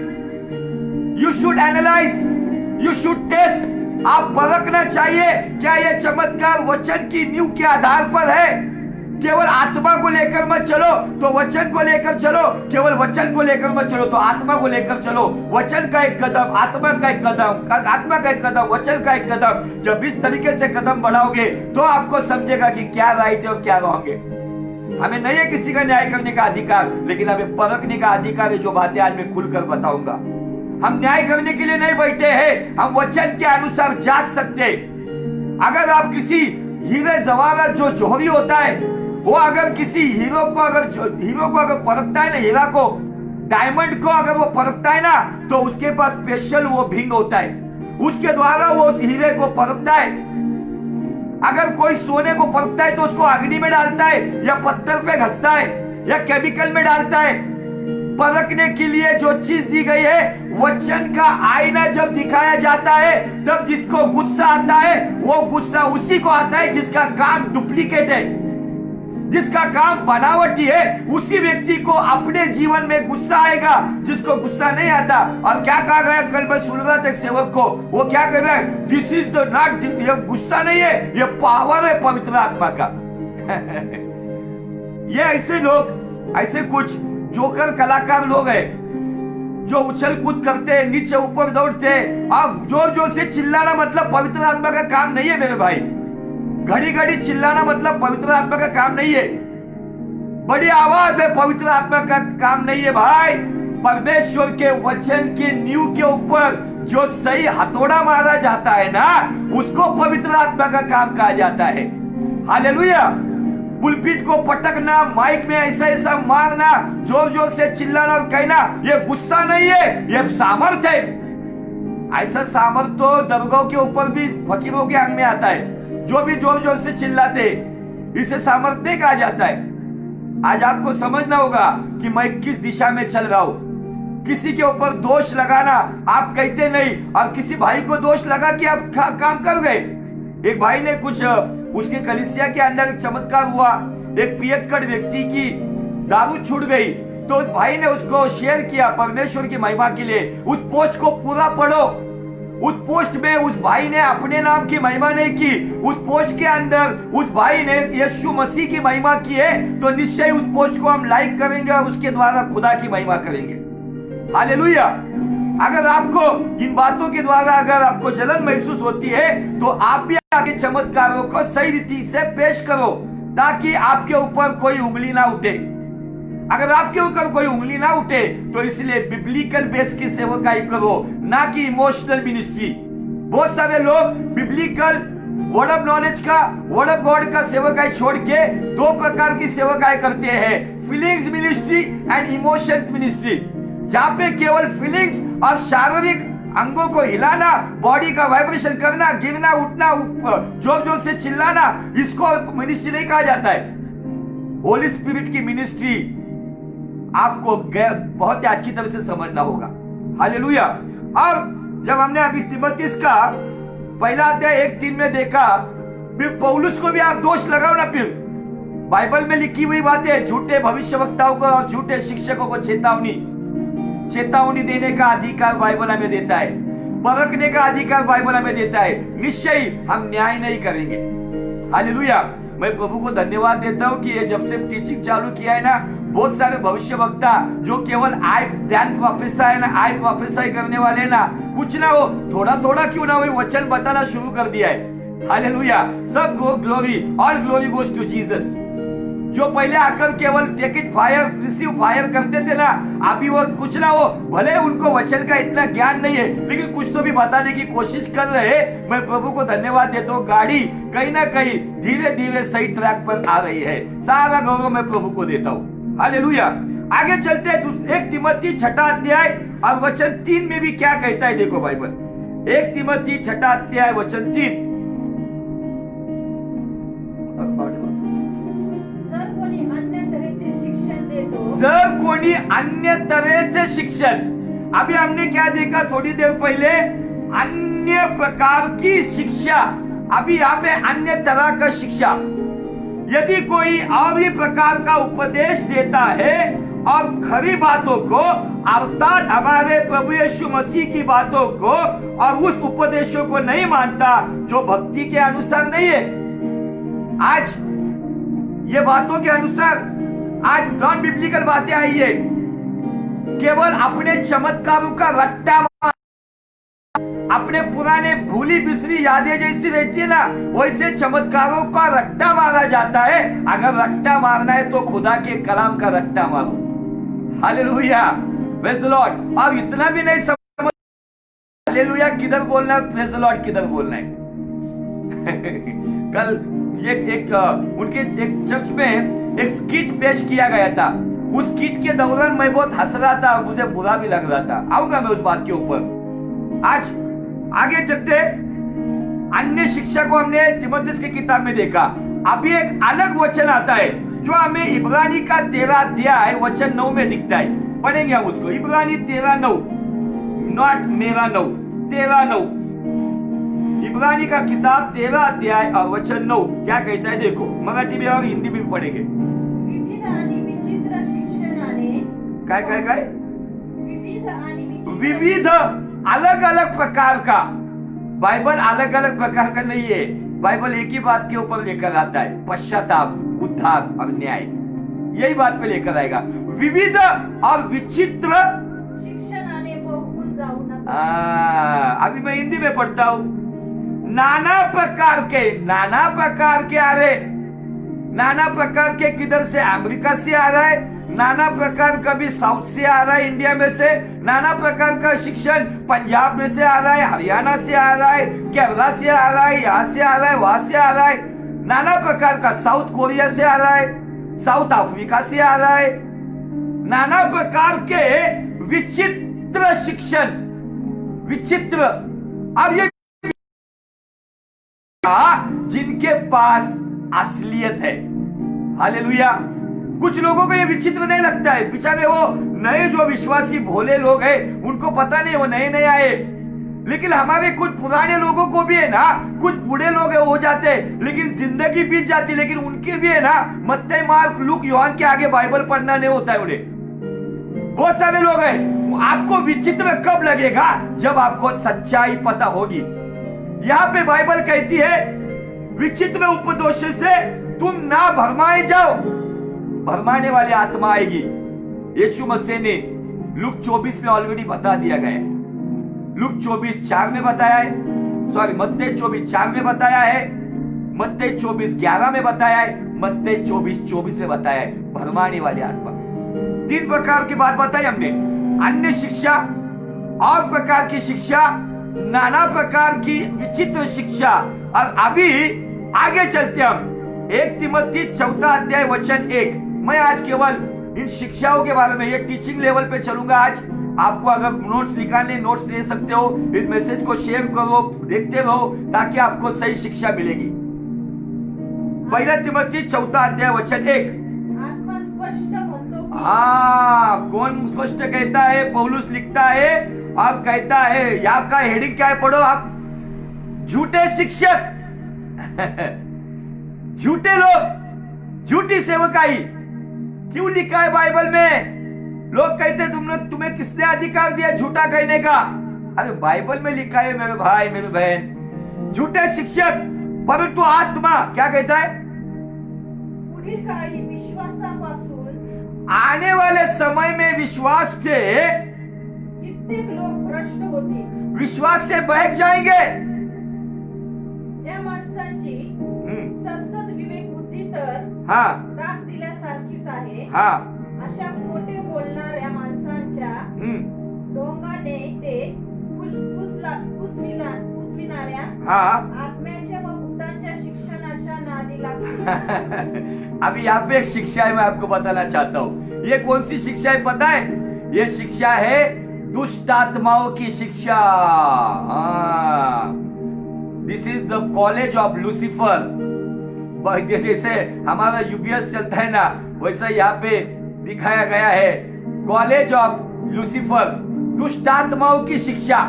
you should analyse, you should test. आप परखना चाहिए क्या यह चमत्कार वचन की नींव के आधार पर है। केवल आत्मा को लेकर मत चलो तो वचन को लेकर चलो, केवल वचन को लेकर मत चलो तो आत्मा को लेकर चलो। वचन का एक कदम, आत्मा का एक कदम, आत्मा का एक कदम, वचन का एक कदम। जब इस तरीके से कदम बढ़ाओगे तो आपको समझेगा कि क्या राइट है और क्या रॉन्ग है। हमें नहीं है किसी का न्याय करने का अधिकार, लेकिन हमें परखने का अधिकार है, जो बातें आज मैं खुलकर बताऊंगा। हम न्याय करने के लिए नहीं बैठे हैं, हम वचन के अनुसार जांच सकते। अगर आप किसी हीरे जवाहरात जो जौहरी होता है, वो अगर किसी हीरो को अगर परखता है ना, हीरा को, डायमंड को अगर वो परखता है ना, तो उसके पास स्पेशल वो भिंग होता है, उसके द्वारा वो उस हीरे को परखता है। अगर कोई सोने को परखता है तो उसको अग्नि में डालता है या पत्थर पे घसता है या केमिकल में डालता है। परखने के लिए जो चीज दी गई है, वचन का आईना जब दिखाया जाता है तब जिसको गुस्सा आता है वो गुस्सा उसी को आता है जिसका काम डुप्लीकेट है। जिसका काम बनावटी है उसी व्यक्ति को अपने जीवन में गुस्सा आएगा, जिसको गुस्सा नहीं आता। और क्या कहा गया, कल मैं सुन रहा था एक सेवक को, वो क्या कर रहा है, दिस इज द नॉट, ये गुस्सा नहीं है, ये पावर है पवित्र आत्मा का। ये ऐसे लोग, ऐसे कुछ जोकर कलाकार लोग हैं जो उछल कूद करते हैं, नीचे ऊपर दौड़ते हैं और जोर जोर से चिल्लाना मतलब पवित्र आत्मा का काम नहीं है मेरे भाई। घड़ी घड़ी चिल्लाना मतलब पवित्र आत्मा का काम नहीं है। बड़ी आवाज में पवित्र आत्मा का काम नहीं है भाई। परमेश्वर के वचन के नींव के ऊपर जो सही हथौड़ा मारा जाता है ना, उसको पवित्र आत्मा का काम कहा जाता है। हालेलुया। पुलपिट को पटकना, माइक में ऐसा ऐसा मारना, जोर जोर से चिल्लाना और कहना, ये गुस्सा नहीं है, ये सामर्थ है। ऐसा सामर्थ तो दरगाह के ऊपर भी फकीरों के अंग में आता है, जो भी जोर जोर से चिल्लाते, इसे सामर्थ नहीं कहा जाता है। आज आपको समझना होगा कि मैं किस दिशा में चल रहा हूं। किसी के ऊपर दोष लगाना आप कहते नहीं, और किसी भाई को दोष लगा कि आप काम कर गए। एक भाई ने कुछ, उसके कलीसिया के अंदर एक चमत्कार हुआ, एक पियक्कड़ व्यक्ति की दारू छूट गई, तो उस भाई ने उसको शेयर किया परमेश्वर की महिमा के लिए। उस पोस्ट को पूरा पढ़ो। उस पोस्ट में उस भाई ने अपने नाम की महिमा नहीं की, उस पोस्ट के अंदर उस भाई ने यीशु मसीह की महिमा की है। तो निश्चय उस पोस्ट को हम लाइक करेंगे और उसके द्वारा खुदा की महिमा करेंगे। हालेलुया। अगर आपको इन बातों के द्वारा अगर आपको जलन महसूस होती है, तो आप भी आपके चमत्कारों को सही रीति से पेश करो, ताकि आपके ऊपर कोई उंगली ना उठे। अगर आपके ऊपर कोई उंगली ना उठे तो इसलिए बिब्लिकल बेस की सेवकाई करो, ना कि इमोशनल मिनिस्ट्री। बहुत सारे लोग बिब्लिकल वर्ड ऑफ नॉलेज का, वर्ड ऑफ गॉड का सेवकाई छोड़ के दो प्रकार की सेवकाई करते हैं, feelings ministry and emotions ministry, जहां पे केवल फीलिंग्स और शारीरिक अंगों को हिलाना, बॉडी का वाइब्रेशन करना, गिरना उठना, जोर जोर से चिल्लाना, इसको मिनिस्ट्री नहीं कहा जाता है। होली स्पिरिट की मिनिस्ट्री आपको बहुत ही अच्छी तरह से समझना होगा। हालेलुया। और जब हमने अभी तिमोथेयुस का पहला अध्याय 1:3 में देखा, फिर पौलुस को भी आप दोष लगाओ ना। फिर बाइबल में लिखी हुई बातें, झूठे भविष्यवक्ताओं को और झूठे शिक्षकों को चेतावनी देने का अधिकार बाइबल हमें देता है, परखने का अधिकार बाइबल हमें देता है। निश्चय हम न्याय नहीं करेंगे। हालेलुया। मैं प्रभु को धन्यवाद देता हूँ कि ये जब से टीचिंग चालू किया है ना, बहुत सारे भविष्यवक्ता जो केवल आई प्रोफेसाई करने वाले ना, कुछ ना हो, थोड़ा थोड़ा क्यों ना हो, वचन बताना शुरू कर दिया है। हालेलुया। सब glory, all glory goes to Jesus. जो पहले आकर केवल take it fire, receive fire करते थे ना, अभी वो कुछ ना हो, भले उनको वचन का इतना ज्ञान नहीं है, लेकिन कुछ तो भी बताने की कोशिश कर रहे हैं। मैं प्रभु को धन्यवाद देता हूँ, गाड़ी कहीं ना कहीं धीरे धीरे सही ट्रैक पर आ रही है। सारा गौरव मैं प्रभु को देता हूँ। हालेलुया। आगे चलते हैं 1 तिमोथी 6 अध्याय और वचन 3 में भी क्या कहता है, देखो बाइबल। 1 तिमोथी 6 अध्याय वचन 3। जर कोणी अन्य तऱ्हेचे शिक्षण, अभी हमने क्या देखा थोड़ी देर पहले, अन्य प्रकार की शिक्षा। अभी यहाँ पे अन्य तरह का शिक्षा, यदि कोई और ही प्रकार का उपदेश देता है और खरी बातों को, अर्थात हमारे प्रभु यीशु मसीह की बातों को, और उस उपदेशों को नहीं मानता जो भक्ति के अनुसार नहीं है। आज ये बातों के अनुसार आज नॉन बिब्लिकल बातें आई है, केवल अपने चमत्कारों का रट्टा, अपने पुराने भूली बिसरी यादें जैसी रहती है ना, वैसे चमत्कारों का रट्टा मारा जाता है। अगर रट्टा मारना है तो खुदा के कलाम का रट्टा मारो। Hallelujah, praise the Lord. और इतना भी नहीं समझ, हालेलुया किधर बोलना है, प्रेज द लॉर्ड किधर बोलना है। कल उनके एक चर्च में एक स्किट पेश किया गया था। उस स्किट के दौरान मैं बहुत हंस रहा था और मुझे बुरा भी लग रहा था। आऊंगा मैं उस बात के ऊपर। आज आगे चलते, अन्य शिक्षा को हमने तिमोथेयुस की किताब में देखा। अभी एक अलग वचन आता है जो हमें इब्रानी का 13 अध्याय वचन 9 में दिखता है। पढ़ेंगे हम उसको। इब्रानी 13:9, नॉट मेरा 9, 13:9। इब्रानी का किताब 13 अध्याय और वचन 9 क्या कहता है, देखो। मराठी में और हिंदी में पढ़ेंगे। काय काय काय विविध आणि विचित्र विविध, अलग अलग प्रकार का। बाइबल अलग अलग प्रकार का नहीं है, बाइबल एक ही बात के ऊपर लेकर आता है, पश्चाताप, उद्धार और न्याय, यही बात पे लेकर आएगा। विविध और विचित्र शिक्षणाने बहकून जाऊ नका। अभी मैं हिंदी में पढ़ता हूं। नाना प्रकार के आ रहे, नाना प्रकार के किधर से, अमेरिका से आ रहा है, नाना प्रकार का भी साउथ से आ रहा है, इंडिया में से नाना प्रकार का शिक्षण पंजाब में से आ रहा है, हरियाणा से आ रहा है, केरला से आ रहा है, यहाँ से आ रहा है, वहां से आ रहा है, नाना प्रकार का, साउथ कोरिया से आ रहा है, साउथ अफ्रीका से आ रहा है, नाना प्रकार के विचित्र शिक्षण, विचित्र। अब ये जिनके पास असलियत है, हालेलुया। कुछ लोगों को ये विचित्र नहीं लगता है, बेचारे वो नए जो विश्वासी भोले लोग हैं, उनको पता नहीं, वो नए नए आए। लेकिन हमारे कुछ पुराने लोगों को भी है ना, कुछ बूढ़े लोग हो जाते हैं लेकिन जिंदगी बीत जाती, लेकिन उनके भी है ना, मत्ती, मार्क, लूक, यूहन्ना के आगे बाइबल पढ़ना नहीं होता है उन्हें। बहुत सारे लोग हैं। आपको विचित्र कब लगेगा? जब आपको सच्चाई पता होगी। यहाँ पे बाइबल कहती है विचित्र उपदेश से तुम ना भरमाए जाओ, भरमाने वाली आत्मा आएगी। यीशु मसीह ने लूक 24 में ऑलरेडी बता दिया गया है। लूक 24:4 में बताया है, सॉरी मत्ती 24:4 में बताया है, मत्ती 24:11 में बताया है, मत्ती 24:24 में बताया है। भरमाने वाली आत्मा, 3 प्रकार की बात बताई हमने। अन्य शिक्षा, और प्रकार की शिक्षा, नाना प्रकार की विचित्र शिक्षा। और अभी आगे चलते हम 1 तिमोथी 4:1। मैं आज केवल इन शिक्षाओं के बारे में, ये टीचिंग लेवल पे चलूंगा आज। आपको अगर नोट्स निकालने, नोट्स ले सकते हो। इस मैसेज को शेयर करो, देखते रहो, ताकि आपको सही शिक्षा मिलेगी। 1 तिमोथी 4:1। आत्मा स्पष्ट म्हणतो की कौन स्पष्ट कहता है? पौलुस लिखता है और कहता है, आपका हेडिंग क्या है, पढ़ो आप, झूठे शिक्षक झूठे लोग, झूठी सेवकाई। क्यों लिखा है बाइबल में? लोग कहते तुम्हें किसने अधिकार दिया झूठा कहने का? अरे बाइबल में लिखा है मेरे भाई मेरे बहन, झूठे शिक्षक। परंतु आत्मा क्या कहता है? पुढील काळी विश्वासापासून, आने वाले समय में विश्वास से कित्येक लोक भ्रष्ट होतील, विश्वास से बहक जाएंगे। ज्या माणसांची सद्सद विवेक बुद्धी तर राग दिल्यासारखीच आहे, अशा खोटे बोलणाऱ्या माणसांच्या ढोंगाने ते पुसविणाऱ्या आत्म्याच्या व भूतांच्या शिक्षणाच्या नादी लागतील। अभी यहाँ पे एक शिक्षा है, मैं आपको बताना चाहता हूँ। ये कौन सी शिक्षा है पता है? ये शिक्षा है दुष्ट आत्माओं की शिक्षा। This is the college of Lucifer. जैसे हमारा यूबीएस चलता है ना, वैसा यहाँ पे दिखाया गया है कॉलेज ऑफ लूसीफर, दुष्ट आत्माओं की शिक्षा।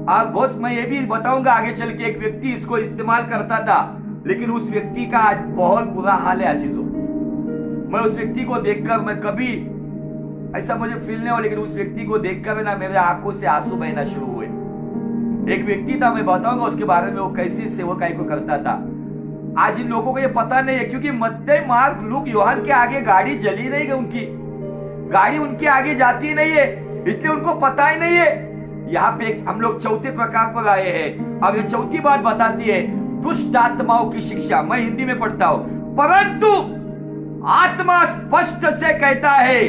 और बहुत मैं ये भी बताऊंगा आगे चल के, एक व्यक्ति इसको इस्तेमाल करता था, लेकिन उस व्यक्ति का आज बहुत बुरा हाल है अजीजों। मैं उस व्यक्ति को देखकर, मैं कभी ऐसा मुझे फील नहीं हो, लेकिन उस व्यक्ति को देखकर ना मेरे आंखों से आंसू बहना शुरू हुए। एक व्यक्ति था, मैं बताऊंगा उसके बारे में, वो कैसी सेवकाई को करता था। आज इन लोगों को ये पता नहीं है, क्योंकि मत्ती, मार्क, लूक, यूहन्ना के आगे गाड़ी जली नहीं है, उनकी गाड़ी उनके आगे जाती नहीं है, इसलिए उनको पता ही नहीं है। यहाँ पे हम लोग चौथे प्रकार पर आए हैं। अब ये चौथी बात बताती है दुष्ट आत्माओं की शिक्षा। मैं हिंदी में पढ़ता हूं। परंतु आत्मा स्पष्ट से कहता है,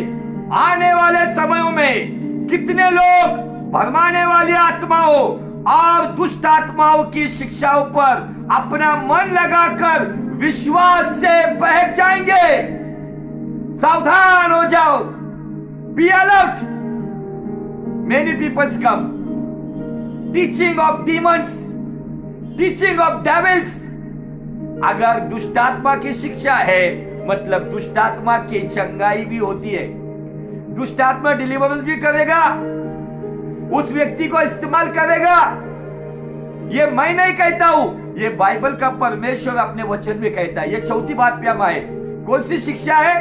आने वाले समयों में कितने लोग भरमाने वाली आत्माओं और दुष्ट आत्माओं की शिक्षाओं पर अपना मन लगाकर विश्वास से बहक जाएंगे। सावधान हो जाओ, be alert. Many peoples come teaching of demons, teaching of devils. अगर दुष्टात्मा की शिक्षा है, मतलब दुष्टात्मा की चंगाई भी होती है, दुष्टात्मा डिलीवरेंस भी करेगा, उस व्यक्ति को इस्तेमाल करेगा। ये मैं नहीं कहता हूं, ये बाइबल का परमेश्वर अपने वचन में कहता है। ये चौथी बात पे हम आए। कौन सी शिक्षा है?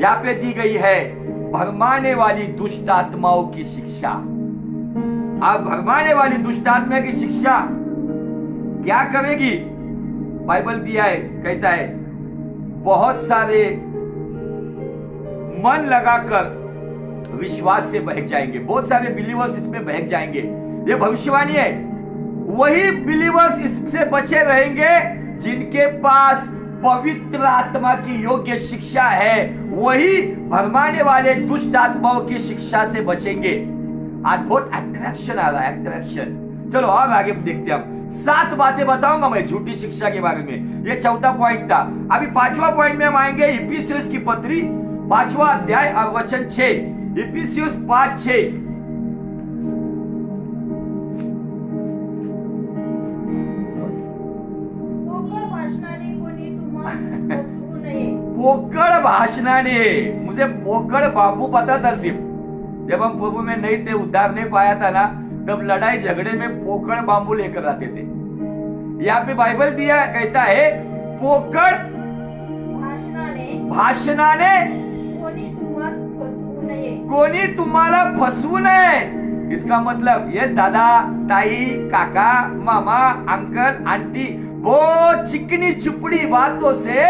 यहाँ पे दी गई है भरमाने वाली दुष्ट आत्माओं की शिक्षा। अब भरमाने वाली दुष्ट आत्मा की शिक्षा क्या करेगी? बाइबल दिया है, कहता है बहुत सारे मन लगाकर विश्वास से बहक जाएंगे, बहुत सारे बिलीवर्स इसमें बहक जाएंगे। ये भविष्यवाणी है। वही बिलीवर्स इससे बचे रहेंगे जिनके पास पवित्र आत्मा की योग्य शिक्षा है, वही भरमाने वाले दुष्ट आत्माओं की शिक्षा से बचेंगे। आज बहुत अट्रैक्शन आ रहा है, अट्रैक्शन। चलो और आगे देखते हैं। हम 7 बातें बताऊंगा मैं झूठी शिक्षा के बारे में। ये चौथा पॉइंट था। अभी 5वां पॉइंट में हम आएंगे इफिसियंस की पत्री 5वां अध्याय और वचन 6। इफिसियंस 5:6। पोकड़ भाषणाने, मुझे पोकड़ बाबू पता था सिर्फ जब हम प्रभु में नहीं थे, उद्धार नहीं पाया था ना, तब लड़ाई झगड़े में पोकड़ बांबू लेकर आते थे। यहाँ पे बाइबल दिया कहता है पोकड़ भाषणाने कोणी तुम्हाला फसवू नये। इसका मतलब ये दादा, ताई, काका, मामा, अंकल, आंटी, बहुत चिकनी चुपड़ी बातों से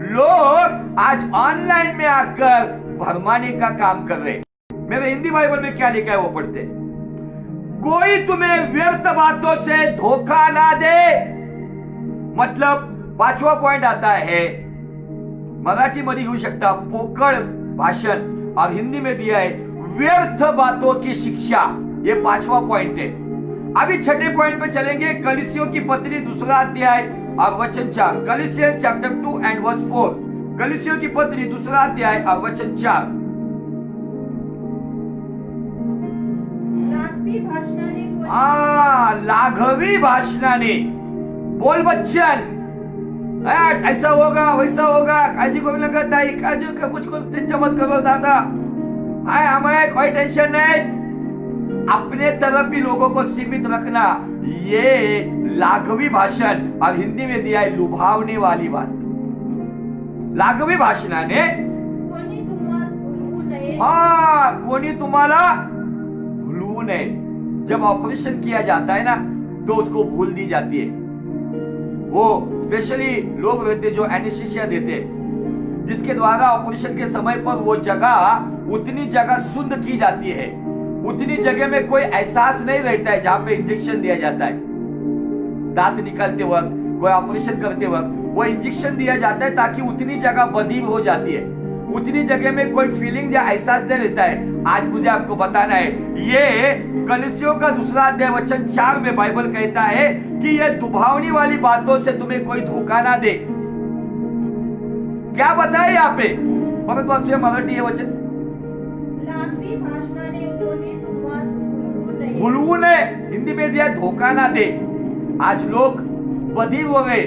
लोग आज ऑनलाइन में आकर भरमाने का काम कर रहे। मेरे हिंदी बाइबल में क्या लिखा है वो पढ़ते। कोई तुम्हें व्यर्थ बातों से धोखा ना दे। मतलब 5वां पॉइंट आता है, मराठी मध्ये घेऊ शकता पोकळ भाषण, और हिंदी में दिया है व्यर्थ बातों की शिक्षा। ये 5वां पॉइंट है। अभी 6ठे पॉइंट पे चलेंगे। कलीसियों की पत्री 2 अध्याय और वचन 4। कलीसियंस चैप्टर 2 एंड वर्स 4। कलीसियों की पत्री 2 अध्याय और वचन 4। लाघवी भाषणाने, बोल बच्चन, ऐसा होगा वैसा होगा, काळजी करू नका ताई, काळजी का कुछ टेंशन मत करो दादा, हमें कोई टेंशन नहीं। अपने तरफ ही लोगों को सीमित रखना, ये लाघवी भाषण, और हिंदी में दिया है लुभावने वाली बात। लाघवी भाषणाने कोणी तुम्हाला भूलवू नये। जब ऑपरेशन किया जाता है ना तो उसको भूल दी जाती है। वो स्पेशली लोग रहते जो एनेस्थीसिया देते, जिसके द्वारा ऑपरेशन के समय पर वो जगह, उतनी जगह शुद्ध की जाती है, उतनी जगह में कोई एहसास नहीं रहता है जहां पे इंजेक्शन दिया जाता है। दांत निकालते वक्त, कोई ऑपरेशन करते वक्त वो इंजेक्शन दिया जाता है ताकि उतनी जगह बदीर हो जाती है, उतनी जगह में कोई फीलिंग या एहसास नहीं रहता है। आज मुझे आपको बताना है, ये कलीसियों का 2 अध्याय वचन 4 में बाइबल कहता है कि ये दुभावनी वाली बातों से तुम्हें कोई धोखा ना दे। क्या बताए यहाँ पे? मराठी है वचन, भूलवू नये। हिंदी में दिया धोखा ना दे। आज लोग बधिर हो गए,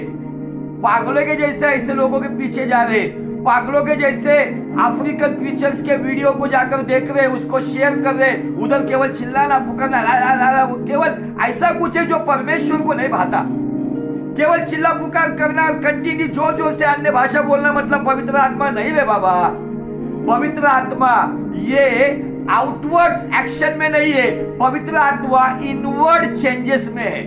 पागलों के जैसे ऐसे लोगों के पीछे जा रहे, पागलों के जैसे अफ्रीकन प्रीचर्स के वीडियो को जाकर देख रहे, उसको शेयर कर रहे, उधर केवल चिल्लाना पुकारना, केवल ऐसा कुछ है जो परमेश्वर को नहीं भाता। केवल चिल्ला पुकार करना, कंटिन्यू जोर जोर से अन्य भाषा बोलना, मतलब पवित्र आत्मा नहीं रे बाबा। पवित्र आत्मा ये आउटवर्ड्स एक्शन में नहीं है, पवित्र आत्मा इनवर्ड चेंजेस में है।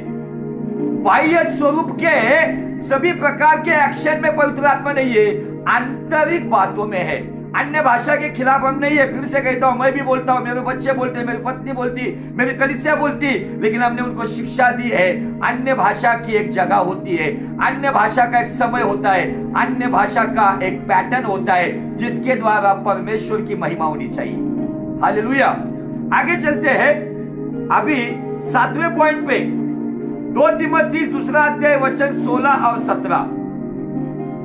बाह्य स्वरूप के सभी प्रकार के एक्शन में पवित्र आत्मा नहीं है, आंतरिक बातों में है। अन्य भाषा के खिलाफ हम नहीं है। फिर से कहता हूं, मैं भी बोलता हूं, मेरे बच्चे बोलते, मेरी पत्नी बोलती, मेरी कलीसिया बोलती, लेकिन हमने उनको शिक्षा दी है अन्य भाषा की एक जगह होती है, अन्य भाषा का एक समय होता है, अन्य भाषा का एक पैटर्न होता है जिसके द्वारा परमेश्वर की महिमा होनी चाहिए। हालेलुया। आगे चलते हैं। अभी 7वें पॉइंट पे 2 तीमुथियुस 2 अध्याय वचन 16 और 17।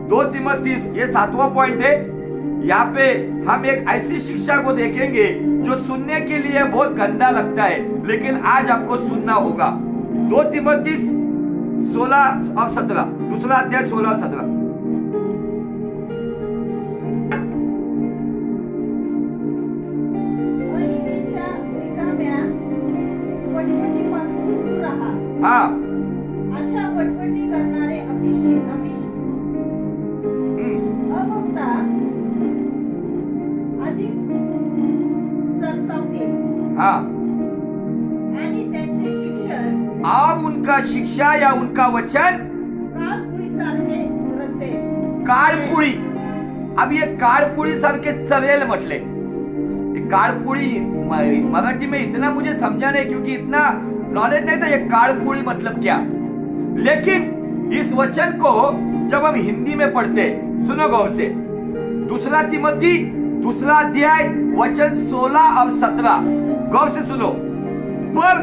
2 तीमुथियुस ये 7वां पॉइंट है। यहाँ पे हम एक ऐसी शिक्षा को देखेंगे जो सुनने के लिए बहुत गंदा लगता है, लेकिन आज आपको सुनना होगा। 2 तीमुथियुस 16 और 17, 2 अध्याय 16 और 17। हाँ, अशा वटवटी करणारे अभक्ता अधिक हाँ, आणि त्यांचे शिक्षण और उनका शिक्षा या उनका वचन काळपुळीसारखे रचे. काळपुळी. अब ये काळपुळी सारखे चवेल म्हटले. ये काळपुळी मराठी में इतना मुझे समझा नहीं, क्योंकि इतना नॉलेज नहीं था ये काळपुळी मतलब क्या. लेकिन इस वचन को जब हम हिंदी में पढ़ते, सुनो गौर से, 2 तिमोथी 2 अध्याय वचन 16 और 17, गौर से सुनो. पर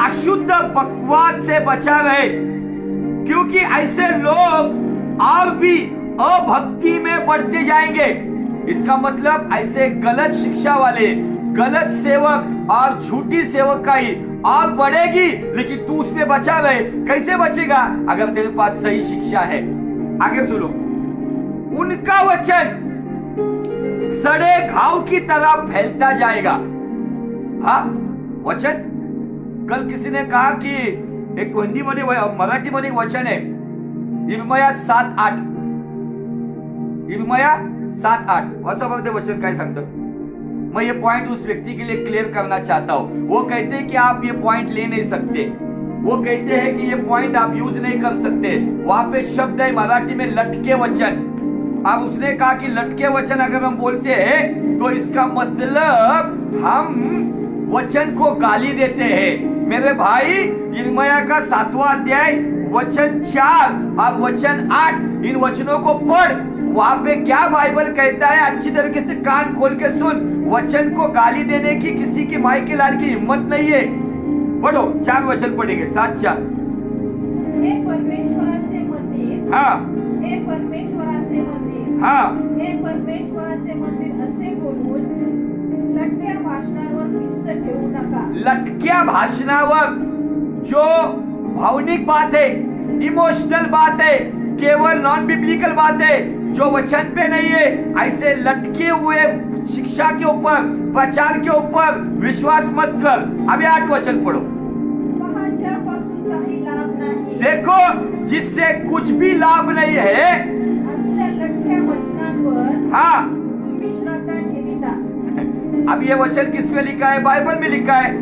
अशुद्ध बकवास से बचा रहे, क्योंकि ऐसे लोग और भी अभक्ति में बढ़ते जाएंगे. इसका मतलब ऐसे गलत शिक्षा वाले, गलत सेवक और झूठी सेवकाई और बढ़ेगी, लेकिन तू उसमें बचा रहे. कैसे बचेगा? अगर तेरे पास सही शिक्षा है. आगे सुनो. उनका वचन सड़े घाव की तरह फैलता जाएगा. हाँ, वचन. कल किसी ने कहा कि एक हिंदी मध्ये मराठी मध्ये एक वचन है, इर्मया 7:8. इर्मया 7:8 असं बघते वचन काय सांगतं. मैं ये पॉइंट उस व्यक्ति के लिए क्लियर करना चाहता हूं. वो कहते हैं कि आप ये पॉइंट ले नहीं सकते. वो कहते हैं कि ये पॉइंट आप यूज नहीं कर सकते. वहां पे शब्द है मराठी में लटके वचन. अब उसने कहा कि लटके वचन अगर हम बोलते हैं तो इसका मतलब हम वचन को गाली देते हैं. मेरे भाई, यिर्मयाह का 7वां अध्याय वचन 4 और वचन 8, इन वचनों को पढ़. वहां पे क्या बाइबल कहता है, अच्छी तरीके से कान खोल के सुन. वचन को गाली देने की किसी की माई के लाल की हिम्मत नहीं है. पढ़ो, 4 वचन पढ़ेंगे. 7:4. हे परमेश्वराचे मंदिर, हाँ, हे परमेश्वराचे मंदिर, हाँ, हे परमेश्वराचे मंदिर असे बोलून लटक्या भाषणांवर पिष्ट ठेवू नका. लटक्या भाषणावर, जो भावनिक बात है, इमोशनल बात है, केवल नॉन बिब्लिकल बात है, जो वचन पे नहीं है, ऐसे लटके हुए शिक्षा के ऊपर, प्रचार के ऊपर विश्वास मत कर. अभी 8 वचन पढ़ो. पहा, ज्यापासून काही लाभ नाही, देखो, जिससे कुछ भी लाभ नहीं है, असल्या लटक्या वचनांवर हाँ. तुम्ही श्रद्धा ठेविता. अब ये वचन किसमें लिखा है? बाइबल में लिखा है.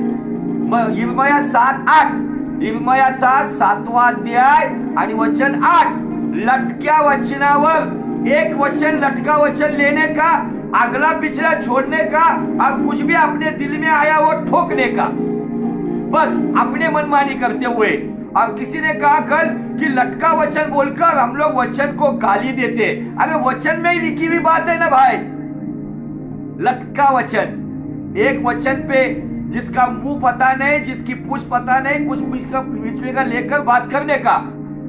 यिर्मयाह 7:8. यिर्मयाहचा 7वां अध्याय आणि वचन 8. लटक्या वचनावर, एक वचन लटका वचन लेने का, अगला पिछला छोड़ने का, और कुछ भी अपने दिल में आया वो ठोकने का, बस अपने मनमानी करते हुए. और किसी ने कहा कल कि लटका वचन बोलकर हम लोग वचन को गाली देते. अरे वचन में ही लिखी हुई बात है ना भाई. लटका वचन, एक वचन पे जिसका मुंह पता नहीं, जिसकी पूछ पता नहीं, कुछ बीच में का लेकर बात करने का.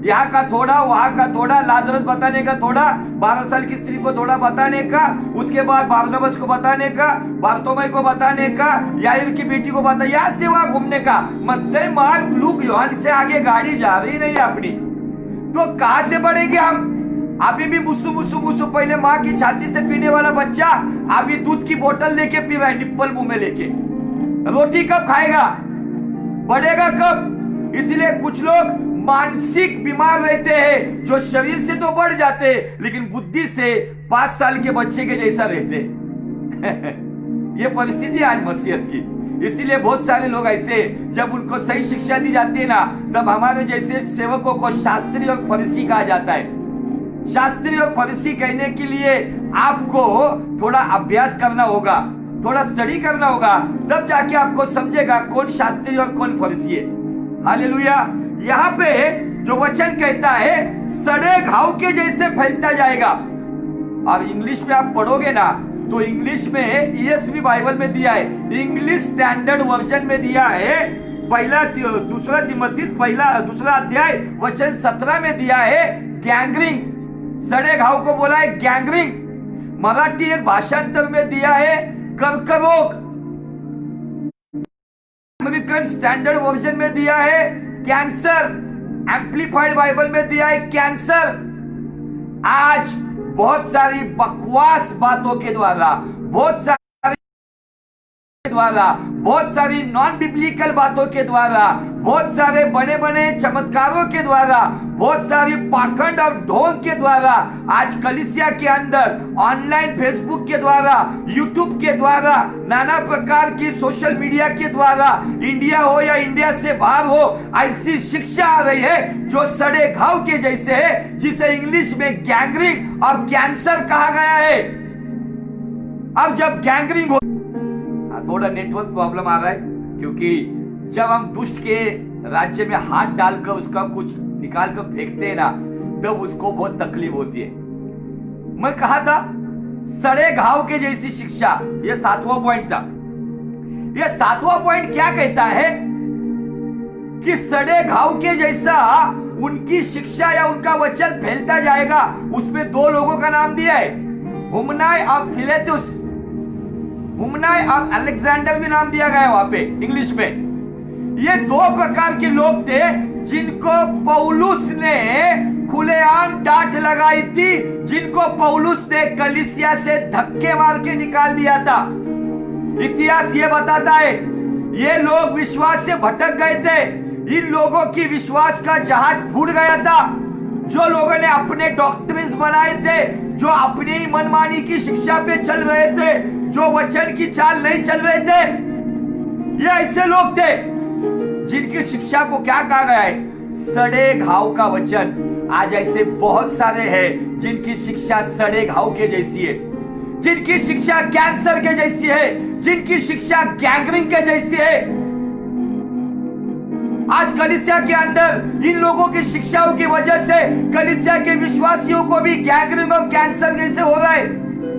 यहाँ का थोड़ा, वहां का थोड़ा, लाजरस बताने का थोड़ा, 12 साल की स्त्री को थोड़ा बताने का, उसके बाद बारनबास को बताने का, बारतोमै को बताने का, याईर की बेटी को बता, यहाँ से वहां घूमने का. मत्ती, मार्क, लूक, योहान से आगे गाड़ी जा रही नहीं अपनी. तो कहां से बढ़ेंगे हम? अभी भी बुस्सू बुस्सू बुस्सू, पहले माँ की छाती से पीने वाला बच्चा अभी दूध की बोतल लेके पी रहा है, निप्पल मुंह में लेके. रोटी कब खाएगा? बढ़ेगा कब? इसलिए कुछ लोग मानसिक बीमार रहते हैं, जो शरीर से तो बढ़ जाते लेकिन बुद्धि से 5 साल के बच्चे के जैसा रहते. ये परिस्थिति है आज मसीहत की. इसीलिए बहुत सारे लोग ऐसे, जब उनको सही शिक्षा दी जाती है ना, तब हमारे जैसे सेवकों को शास्त्री और फरीसी कहा जाता है. शास्त्री और फरीसी कहने के लिए आपको थोड़ा अभ्यास करना होगा, थोड़ा स्टडी करना होगा, तब जाके आपको समझेगा कौन शास्त्री और कौन फरीसी है. हालेलुया. यहाँ पे जो वचन कहता है सड़े घाव के जैसे फैलता जाएगा. और इंग्लिश में आप पढ़ोगे ना, तो इंग्लिश में ESV बाइबल में दिया है, इंग्लिश स्टैंडर्ड वर्जन में दिया है, 2 तिमोथी 2 अध्याय वचन 17 में दिया है गैंग्रीन. सड़े घाव को बोला है गैंग्रीन. मराठी एक भाषांतर में दिया है कर्करोग. अमेरिकन स्टैंडर्ड वर्जन में दिया है कैंसर. एम्पलीफाइड बाइबल में दिया है कैंसर. आज बहुत सारी बकवास बातों के द्वारा, बहुत सारी द्वारा, बहुत सारी नॉन बिब्लिकल बातों के द्वारा, बहुत सारे बने बने चमत्कारों के द्वारा, बहुत सारी पाखंड और ढोंग के द्वारा आज कलीसिया के अंदर ऑनलाइन फेसबुक के द्वारा, यूट्यूब के द्वारा, नाना प्रकार की सोशल मीडिया के द्वारा, इंडिया हो या इंडिया से बाहर हो, ऐसी शिक्षा आ रही है जो सड़े घाव के जैसे है, जिसे इंग्लिश में गैंग्रीन और कैंसर कहा गया है। अब जब गैंग्रीन हो, थोड़ा नेटवर्क प्रॉब्लम आ रहा है, क्योंकि जब हम दुष्ट के राज्य में हाथ डालकर उसका कुछ निकाल कर फेंकते हैं ना, तब उसको बहुत तकलीफ होती है। मैं कहा था सड़े घाव के जैसी शिक्षा, यह 7वां पॉइंट था। यह 7वां पॉइंट क्या कहता है कि सड़े घाव के जैसा उनकी शिक्षा या उनका वचन फैलता जाएगा। उसमें 2 लोगों का नाम दिया है, हुमनाई और फिलेतुस। हुमनाई और अलेक्जेंडर भी नाम दिया गया वहां पे इंग्लिश में। ये 2 प्रकार के लोग थे जिनको पौलुस ने खुलेआम डांट लगाई थी, जिनको पौलुस ने कलीसिया से धक्के मार के निकाल दिया था। इतिहास ये बताता है ये लोग विश्वास से भटक गए थे। इन लोगों की विश्वास का जहाज फूट गया था। जो लोगों ने अपने डॉक्ट्रिन्स बनाए थे, जो अपनी ही मनमानी की शिक्षा पे चल रहे थे, जो वचन की चाल नहीं चल रहे थे, ये ऐसे लोग थे जिनकी शिक्षा को क्या कहा गया है, सड़े घाव का वचन। आज ऐसे बहुत सारे हैं जिनकी शिक्षा सड़े घाव के जैसी है, जिनकी शिक्षा कैंसर के जैसी है, जिनकी शिक्षा गैंग्रीन के जैसी है। आज कलीसिया के अंदर इन लोगों की शिक्षाओं की वजह से कलीसिया के विश्वासियों को भी गैंग्रीन और कैंसर जैसे हो रहा है।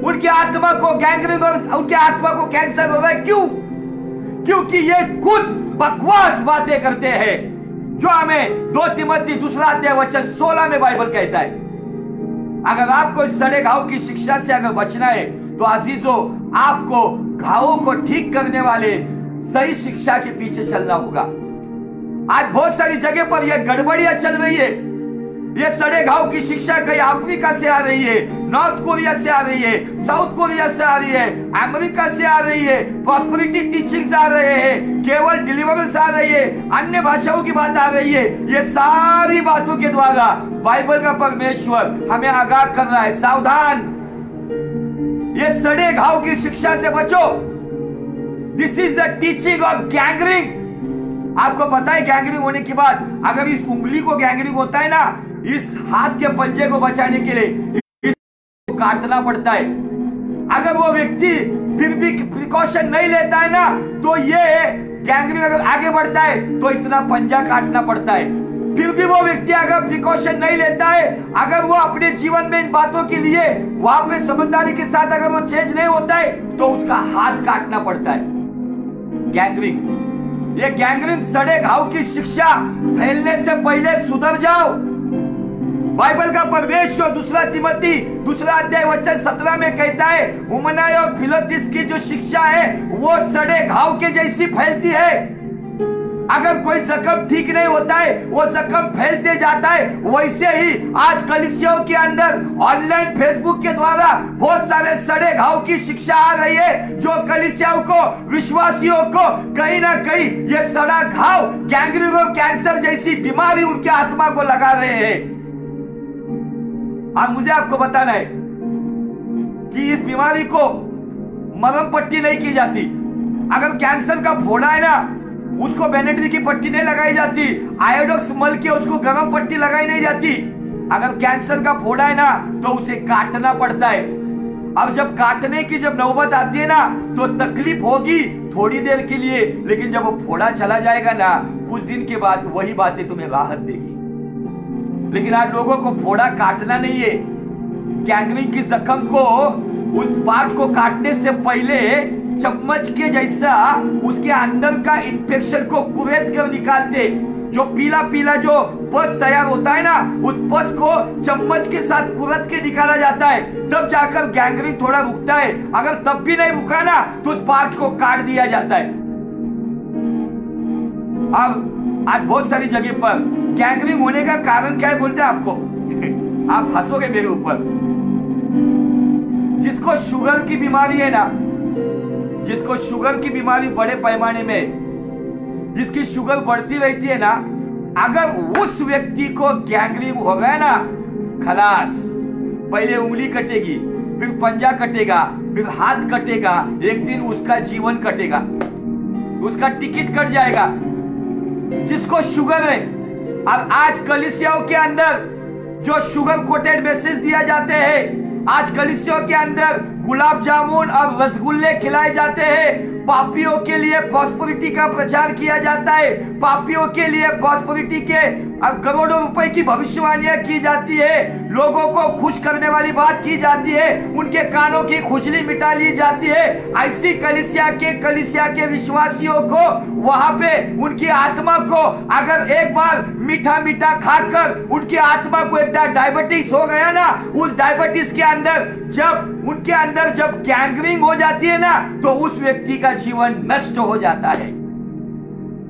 उनकी आत्मा को गैंग्रीन और उनकी आत्मा को कैंसर हो रहा है। क्यों? क्योंकि ये खुद बकवास बातें करते हैं, जो हमें 2 तिमोथी 2 अध्याय वचन 16 में बाइबल कहता है। अगर आपको इस सड़े घाव की शिक्षा से अगर बचना है तो अजीजों, आपको घावों को ठीक करने वाले सही शिक्षा के पीछे चलना होगा। आज बहुत सारी जगह पर यह गड़बड़ियां चल रही है। यह सड़े घाव की शिक्षा कहीं अफ्रीका से आ रही है, नॉर्थ कोरिया से आ रही है, साउथ कोरिया से आ रही है, अमेरिका से आ रही है, प्रॉस्पेरिटी टीचिंग्स आ रहे हैं, केवल डिलीवरेंस आ रही है, अन्य भाषाओं की बात आ रही है। ये सारी बातों के द्वारा बाइबल का परमेश्वर हमें आगाह कर रहा है, सावधान, ये सड़े घाव की शिक्षा से बचो। This is the teaching of gangrene. आपको पता है गैंग्रीन होने के बाद अगर इस उंगली को गैंग्रीन होता है ना, इस हाथ के पंजे को बचाने के लिए इसको काटना पड़ता है। अगर वो व्यक्ति फिर भी प्रिकॉशन नहीं लेता है ना, तो ये गैंग्रीन अगर आगे बढ़ता है तो इतना पंजा काटना पड़ता है। फिर भी वो व्यक्ति अगर प्रिकॉशन नहीं लेता है, अगर वो अपने जीवन में इन बातों के लिए वहां पे समझदारी के साथ अगर वो चेंज नहीं होता है, तो उसका हाथ काटना पड़ता है। गैंग्रीन, ये गैंग्रीन सड़े घाव की शिक्षा फैलने से पहले सुधर जाओ। बाइबल का परमेश्वर 2 तिमोथी 2 अध्याय वचन 17 में कहता है, हुमनाई और फिलेतुस की जो शिक्षा है वो सड़े घाव के जैसी फैलती है। अगर कोई जख्म ठीक नहीं होता है, वो जख्म फैलते जाता है। वैसे ही आज कलीसियाओं के अंदर ऑनलाइन फेसबुक के द्वारा बहुत सारे सड़े घाव की शिक्षा आ रही है, जो कलीसियाओं को, विश्वासियों को कहीं ना कहीं ये सड़ा घाव, गैंग्रीन और कैंसर जैसी बीमारी उनके आत्मा को लगा रहे हैं। और मुझे आपको बताना है कि इस बीमारी को मरहम पट्टी नहीं की जाती। अगर कैंसर का फोड़ा है ना, उसको बेनेड्री की पट्टी नहीं लगाई जाती, आयोडोक्स मल के उसको गर्म पट्टी लगाई नहीं जाती। अगर कैंसर का फोड़ा है ना, तो उसे काटना पड़ता है। अब जब काटने की जब नौबत आती है ना, तो तकलीफ होगी थोड़ी देर के लिए, लेकिन जब वो फोड़ा चला जाएगा ना, कुछ दिन के बाद वही बातें तुम्हें राहत देगी। लेकिन आज लोगों को फोड़ा काटना नहीं है। गैंग्रीन की जख्म को, उस पार्ट को काटने से पहले चम्मच के जैसा उसके अंदर का इंफेक्शन को कुरेद कर निकालते। जो पीला पीला जो पस तैयार होता है ना, उस पस को चम्मच के साथ कुरेद के निकाला जाता है, तब जाकर गैंग्रीन थोड़ा रुकता है। अगर तब भी नहीं रुका ना, तो उस पार्ट को काट दिया जाता है। अब आज बहुत सारी जगह पर गैंग्रीन होने का कारण क्या है बोलते हैं आपको? आप हंसोगे मेरे ऊपर। जिसको शुगर की बीमारी है ना, जिसको शुगर की बीमारी बड़े पैमाने में, जिसकी शुगर बढ़ती रहती है ना, अगर उस व्यक्ति को गैंग्रीन हो गया ना, खलास, पहले उंगली कटेगी, फिर पंजा कटेगा, फिर हाथ कटेगा, एक दिन उसका जीवन कटेगा, उसका टिकट कट जाएगा। जिसको शुगर है, और आज कलीसियाओं के अंदर जो शुगर कोटेड मैसेज दिया जाते हैं, आज कलीसियाओं के अंदर गुलाब जामुन और रसगुल्ले खिलाए जाते हैं, पापियों के लिए प्रॉस्पेरिटी का प्रचार किया जाता है, पापियों के लिए प्रॉस्पेरिटी के करोड़ों रुपए की भविष्यवाणियां की जाती है, लोगों को खुश करने वाली बात की जाती है, उनके कानों की खुजली मिटा ली जाती है। ऐसी कलीसिया के विश्वासियों को वहां पे उनकी आत्मा को अगर एक बार मीठा मीठा खाकर उनकी आत्मा को एकदम डायबिटीज हो गया ना, उस डायबिटीज के अंदर उनके अंदर जब गैंग्रीन हो जाती है ना, तो उस व्यक्ति का जीवन नष्ट हो जाता है।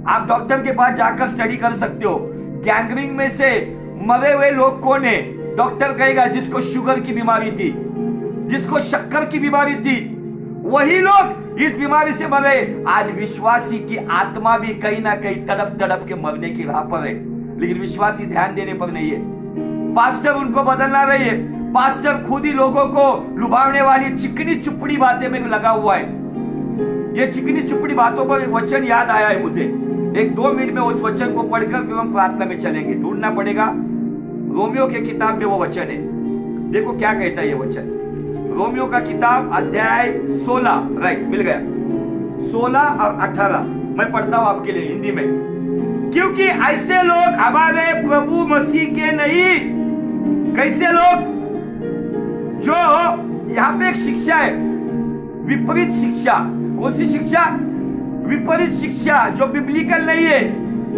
आप डॉक्टर के पास जाकर स्टडी कर सकते हो, गैंग्रीन में से मरे हुए लोग कौन है? डॉक्टर कहेगा जिसको शुगर की बीमारी थी, जिसको शक्कर की बीमारी थी, वही लोग इस बीमारी से मरे। आज विश्वासी की आत्मा भी कहीं ना कहीं तड़प तड़प के मरने की राह पर है, लेकिन विश्वासी ध्यान देने पर नहीं है। पास्टर उनको बदलना रही है, पास्टर खुद ही लोगों को लुभावने वाली चिकनी चुपड़ी बातें में लगा हुआ है। ये चिकनी चुपड़ी बातों पर एक वचन याद आया है मुझे, एक 2 मिनट में उस वचन को पढ़कर फिर हम प्रार्थना में चलेंगे। ढूंढना पड़ेगा, रोमियो के किताब में वो वचन है। देखो क्या कहता है ये वचन, रोमियो का किताब अध्याय 16, राइट, मिल गया, 16 और 18 मैं पढ़ता हूं आपके लिए हिंदी में। क्योंकि ऐसे लोग हमारे प्रभु मसीह के नहीं, कैसे लोग? जो यहां पे एक शिक्षा है, विपरीत शिक्षा। कौन सी शिक्षा? विपरीत शिक्षा, जो बिब्लिकल नहीं है,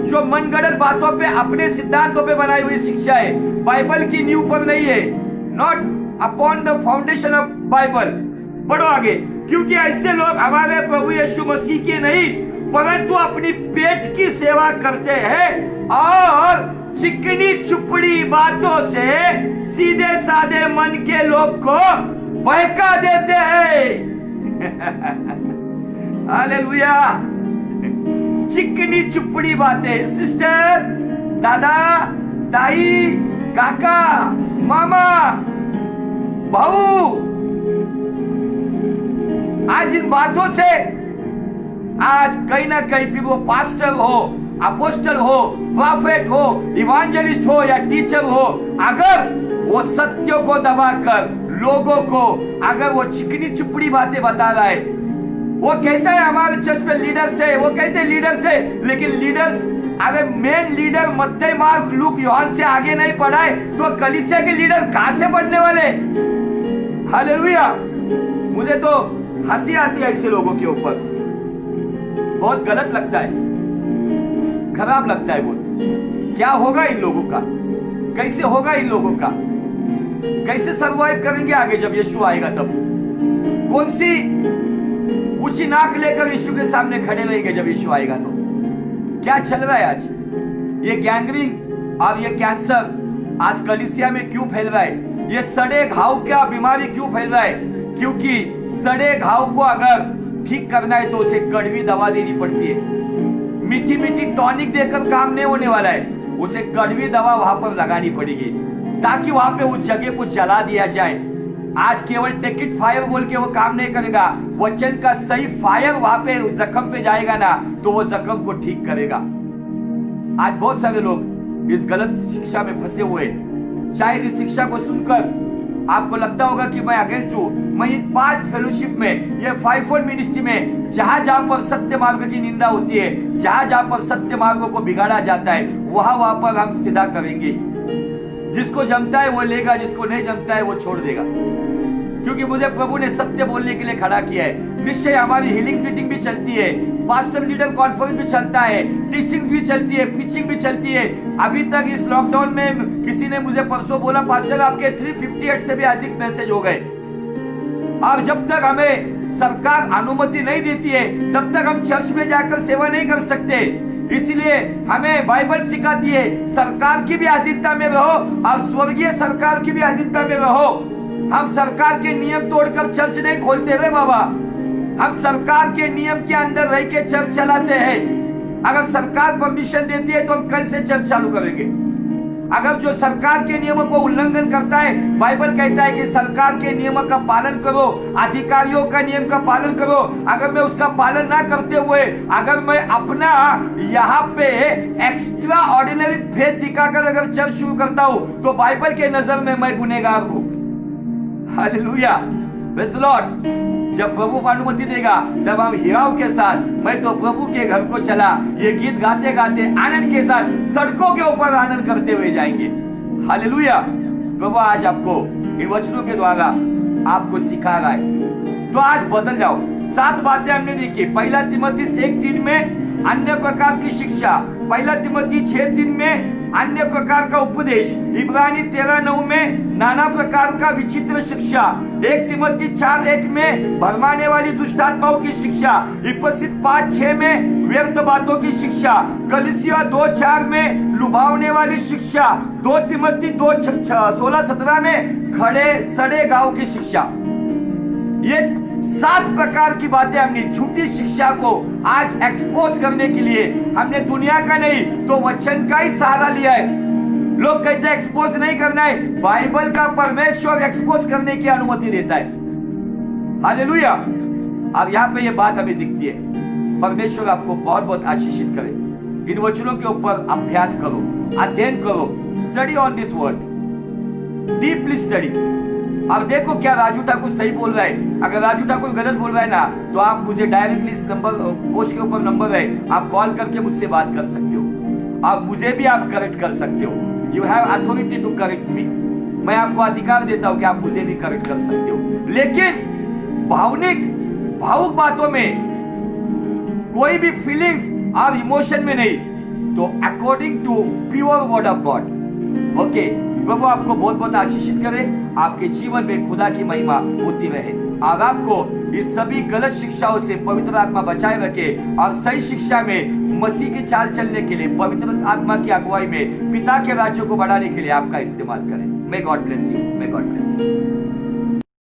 जो मनगढ़ंत बातों पे, अपने सिद्धांतों पे बनाई हुई शिक्षा है, बाइबल की नींव पर नहीं है, not upon the foundation of Bible. पढ़ो आगे। क्योंकि ऐसे लोग हमारे प्रभु यीशु मसीह के नहीं, परंतु अपनी पेट की सेवा करते हैं और चिकनी चुपड़ी बातों से सीधे साधे मन के लोग को बहका देते हैं। हालेलुया। चिकनी चुपड़ी बातें, सिस्टर, दादा, ताई, काका, मामा, भाऊ, आज इन बातों से आज कहीं ना कहीं भी वो पास्टर हो, अपोस्टल हो, प्रॉफेट हो, इवांजलिस्ट हो या टीचर हो, अगर वो सत्य को दबाकर लोगों को अगर वो चिकनी चुपड़ी बातें बता रहा है, वो कहता है हमारे चर्च में लीडर्स है, वो कहते हैं लीडर्स है, लेकिन लीडर्स अगर मेन लीडर मत्ती, मार्क, लूक, योहान से आगे नहीं पढ़ाए तो कलीसिया के लीडर कहां से पढ़ने वाले? हालेलुया। मुझे तो हंसी आती है ऐसे लोगों के ऊपर, बहुत गलत लगता है, खराब लगता है बहुत। क्या होगा इन लोगों का? कैसे होगा इन लोगों का? कैसे सरवाइव करेंगे आगे जब यीशु आएगा? तब कौन सी ऊंची नाक लेकर यीशु के सामने खड़े रहेंगे जब यीशु आएगा? तो क्या चल रहा है आज? ये गैंग्रीन और ये कैंसर आज कलीसिया में क्यों फैल रहा है? ये सड़े घाव क्या बीमारी क्यों फैल रहा है? क्योंकि सड़े घाव को अगर ठीक करना है तो उसे कड़वी दवा देनी पड़ती है। मीठी मीठी टॉनिक देकर काम नहीं होने वाला है, उसे कड़वी दवा वहां पर लगानी पड़ेगी ताकि वहां पे उस जगह को जला दिया जाए। आज केवल टेकिट फायर बोल के वो काम नहीं करेगा, वचन का सही फायर वहां पे जख्म पे जाएगा ना तो वो जख्म को ठीक करेगा। आज बहुत सारे लोग इस गलत शिक्षा में फंसे हुए, शायद इस शिक्षा को सुनकर आपको लगता होगा कि मैं अगेंस्ट हूं। मैं इन 5 फेलोशिप में, ये 5 मिनिस्ट्री में, जहां जहां पर सत्य मार्ग की निंदा होती है, जहां जहां पर सत्य मार्गों को बिगाड़ा जाता है, वहां पर हम सीधा करेंगे। जिसको जमता है वो लेगा, जिसको नहीं जमता है वो छोड़ देगा, क्योंकि मुझे प्रभु ने सत्य बोलने के लिए खड़ा किया है। निश्चय हमारी हीलिंग मीटिंग भी चलती है, पास्टर लीडर कॉन्फ्रेंस भी चलता है, टीचिंग भी चलती है, प्रीचिंग भी चलती है। अभी तक इस लॉकडाउन में किसी ने मुझे परसों बोला, पास्टर आपके 358 से भी अधिक मैसेज हो गए। और जब तक हमें सरकार अनुमति नहीं देती है तब तक हम चर्च में जाकर सेवा नहीं कर सकते। इसलिए हमें बाइबल सिखाती है सरकार की भी अधीनता में रहो और स्वर्गीय सरकार की भी अधीनता में रहो। हम सरकार के नियम तोड़कर चर्च नहीं खोलते रे बाबा, हम सरकार के नियम के अंदर रह के चर्च चलाते हैं। अगर सरकार परमिशन देती है तो हम कल से चर्च चालू करेंगे। अगर जो सरकार के नियमों को उल्लंघन करता है, बाइबल कहता है कि सरकार के नियमों का पालन करो, अधिकारियों का नियम का पालन करो। अगर मैं उसका पालन ना करते हुए अगर मैं अपना यहाँ पे एक्स्ट्रा ऑर्डिनरी फेथ दिखाकर अगर चर्च शुरू करता हूं तो बाइबल के नजर में मैं गुनहगार हूं। Hallelujah, praise the Lord. जब प्रभु अनुमति देगा तब हम हिराव के साथ मैं तो प्रभु के घर को चला ये गीत गाते गाते आनंद के साथ सड़कों के ऊपर आनंद करते हुए जाएंगे। हालेलुया। प्रभु आज आपको इन वचनों के द्वारा आपको सिखा रहा है, तो आज बदल जाओ। 7 बातें हमने देखी। 1 तिमोथी 1:3 में अन्य प्रकार की शिक्षा, 1 तिमोथी 6:3 में अन्य प्रकार का उपदेश, इब्रानी 13:9 में नाना प्रकार का विचित्र शिक्षा, 1 तिमोथी 4:1 में भरमाने वाली दुष्टात्माओं की शिक्षा, इफिसियों 5:6 में व्यर्थ बातों की शिक्षा, कलीसिया 2:4 में लुभावने वाली शिक्षा, 2 तिमोथी 2:16-17 में खड़े सड़े गांव की शिक्षा। ये 7 प्रकार की बातें हमने झूठी शिक्षा को आज एक्सपोज करने के लिए हमने दुनिया का नहीं तो वचन का ही सहारा लिया है। लोग कहते हैं एक्सपोज नहीं करना है, बाइबल का परमेश्वर एक्सपोज करने की अनुमति देता है। हालेलुया। अब यहाँ पे ये बात हमें दिखती है। परमेश्वर आपको बहुत बहुत आशीषित करे। इन वचनों के ऊपर अभ्यास करो, अध्ययन करो, study on this word, deeply study. अब देखो क्या राजू ठाकुर सही बोल रहा है। अगर राजू ठाकुर गलत बोल रहा है ना तो आप मुझे डायरेक्टली इस नंबर पोस्ट के ऊपर नंबर है, आप कॉल करके मुझसे बात कर सकते हो। आप मुझे भी आप करेक्ट कर सकते हो। You have authority to correct me. मैं आपको अधिकार देता हूं कि आप मुझे भी करेक्ट कर सकते हो। लेकिन भावुक बातों में कोई भी फीलिंग्स और इमोशन में नहीं, तो according to pure word of God. Okay, प्रभु आपको बहुत बहुत आशीषित करे। आपके जीवन में खुदा की महिमा होती रहे और आपको इस सभी गलत शिक्षाओं से पवित्र आत्मा बचाए रखे और सही शिक्षा में मसीह की चाल चलने के लिए पवित्र आत्मा की अगुवाई में पिता के राज्य को बढ़ाने के लिए आपका इस्तेमाल करें। May God bless you, may God bless you.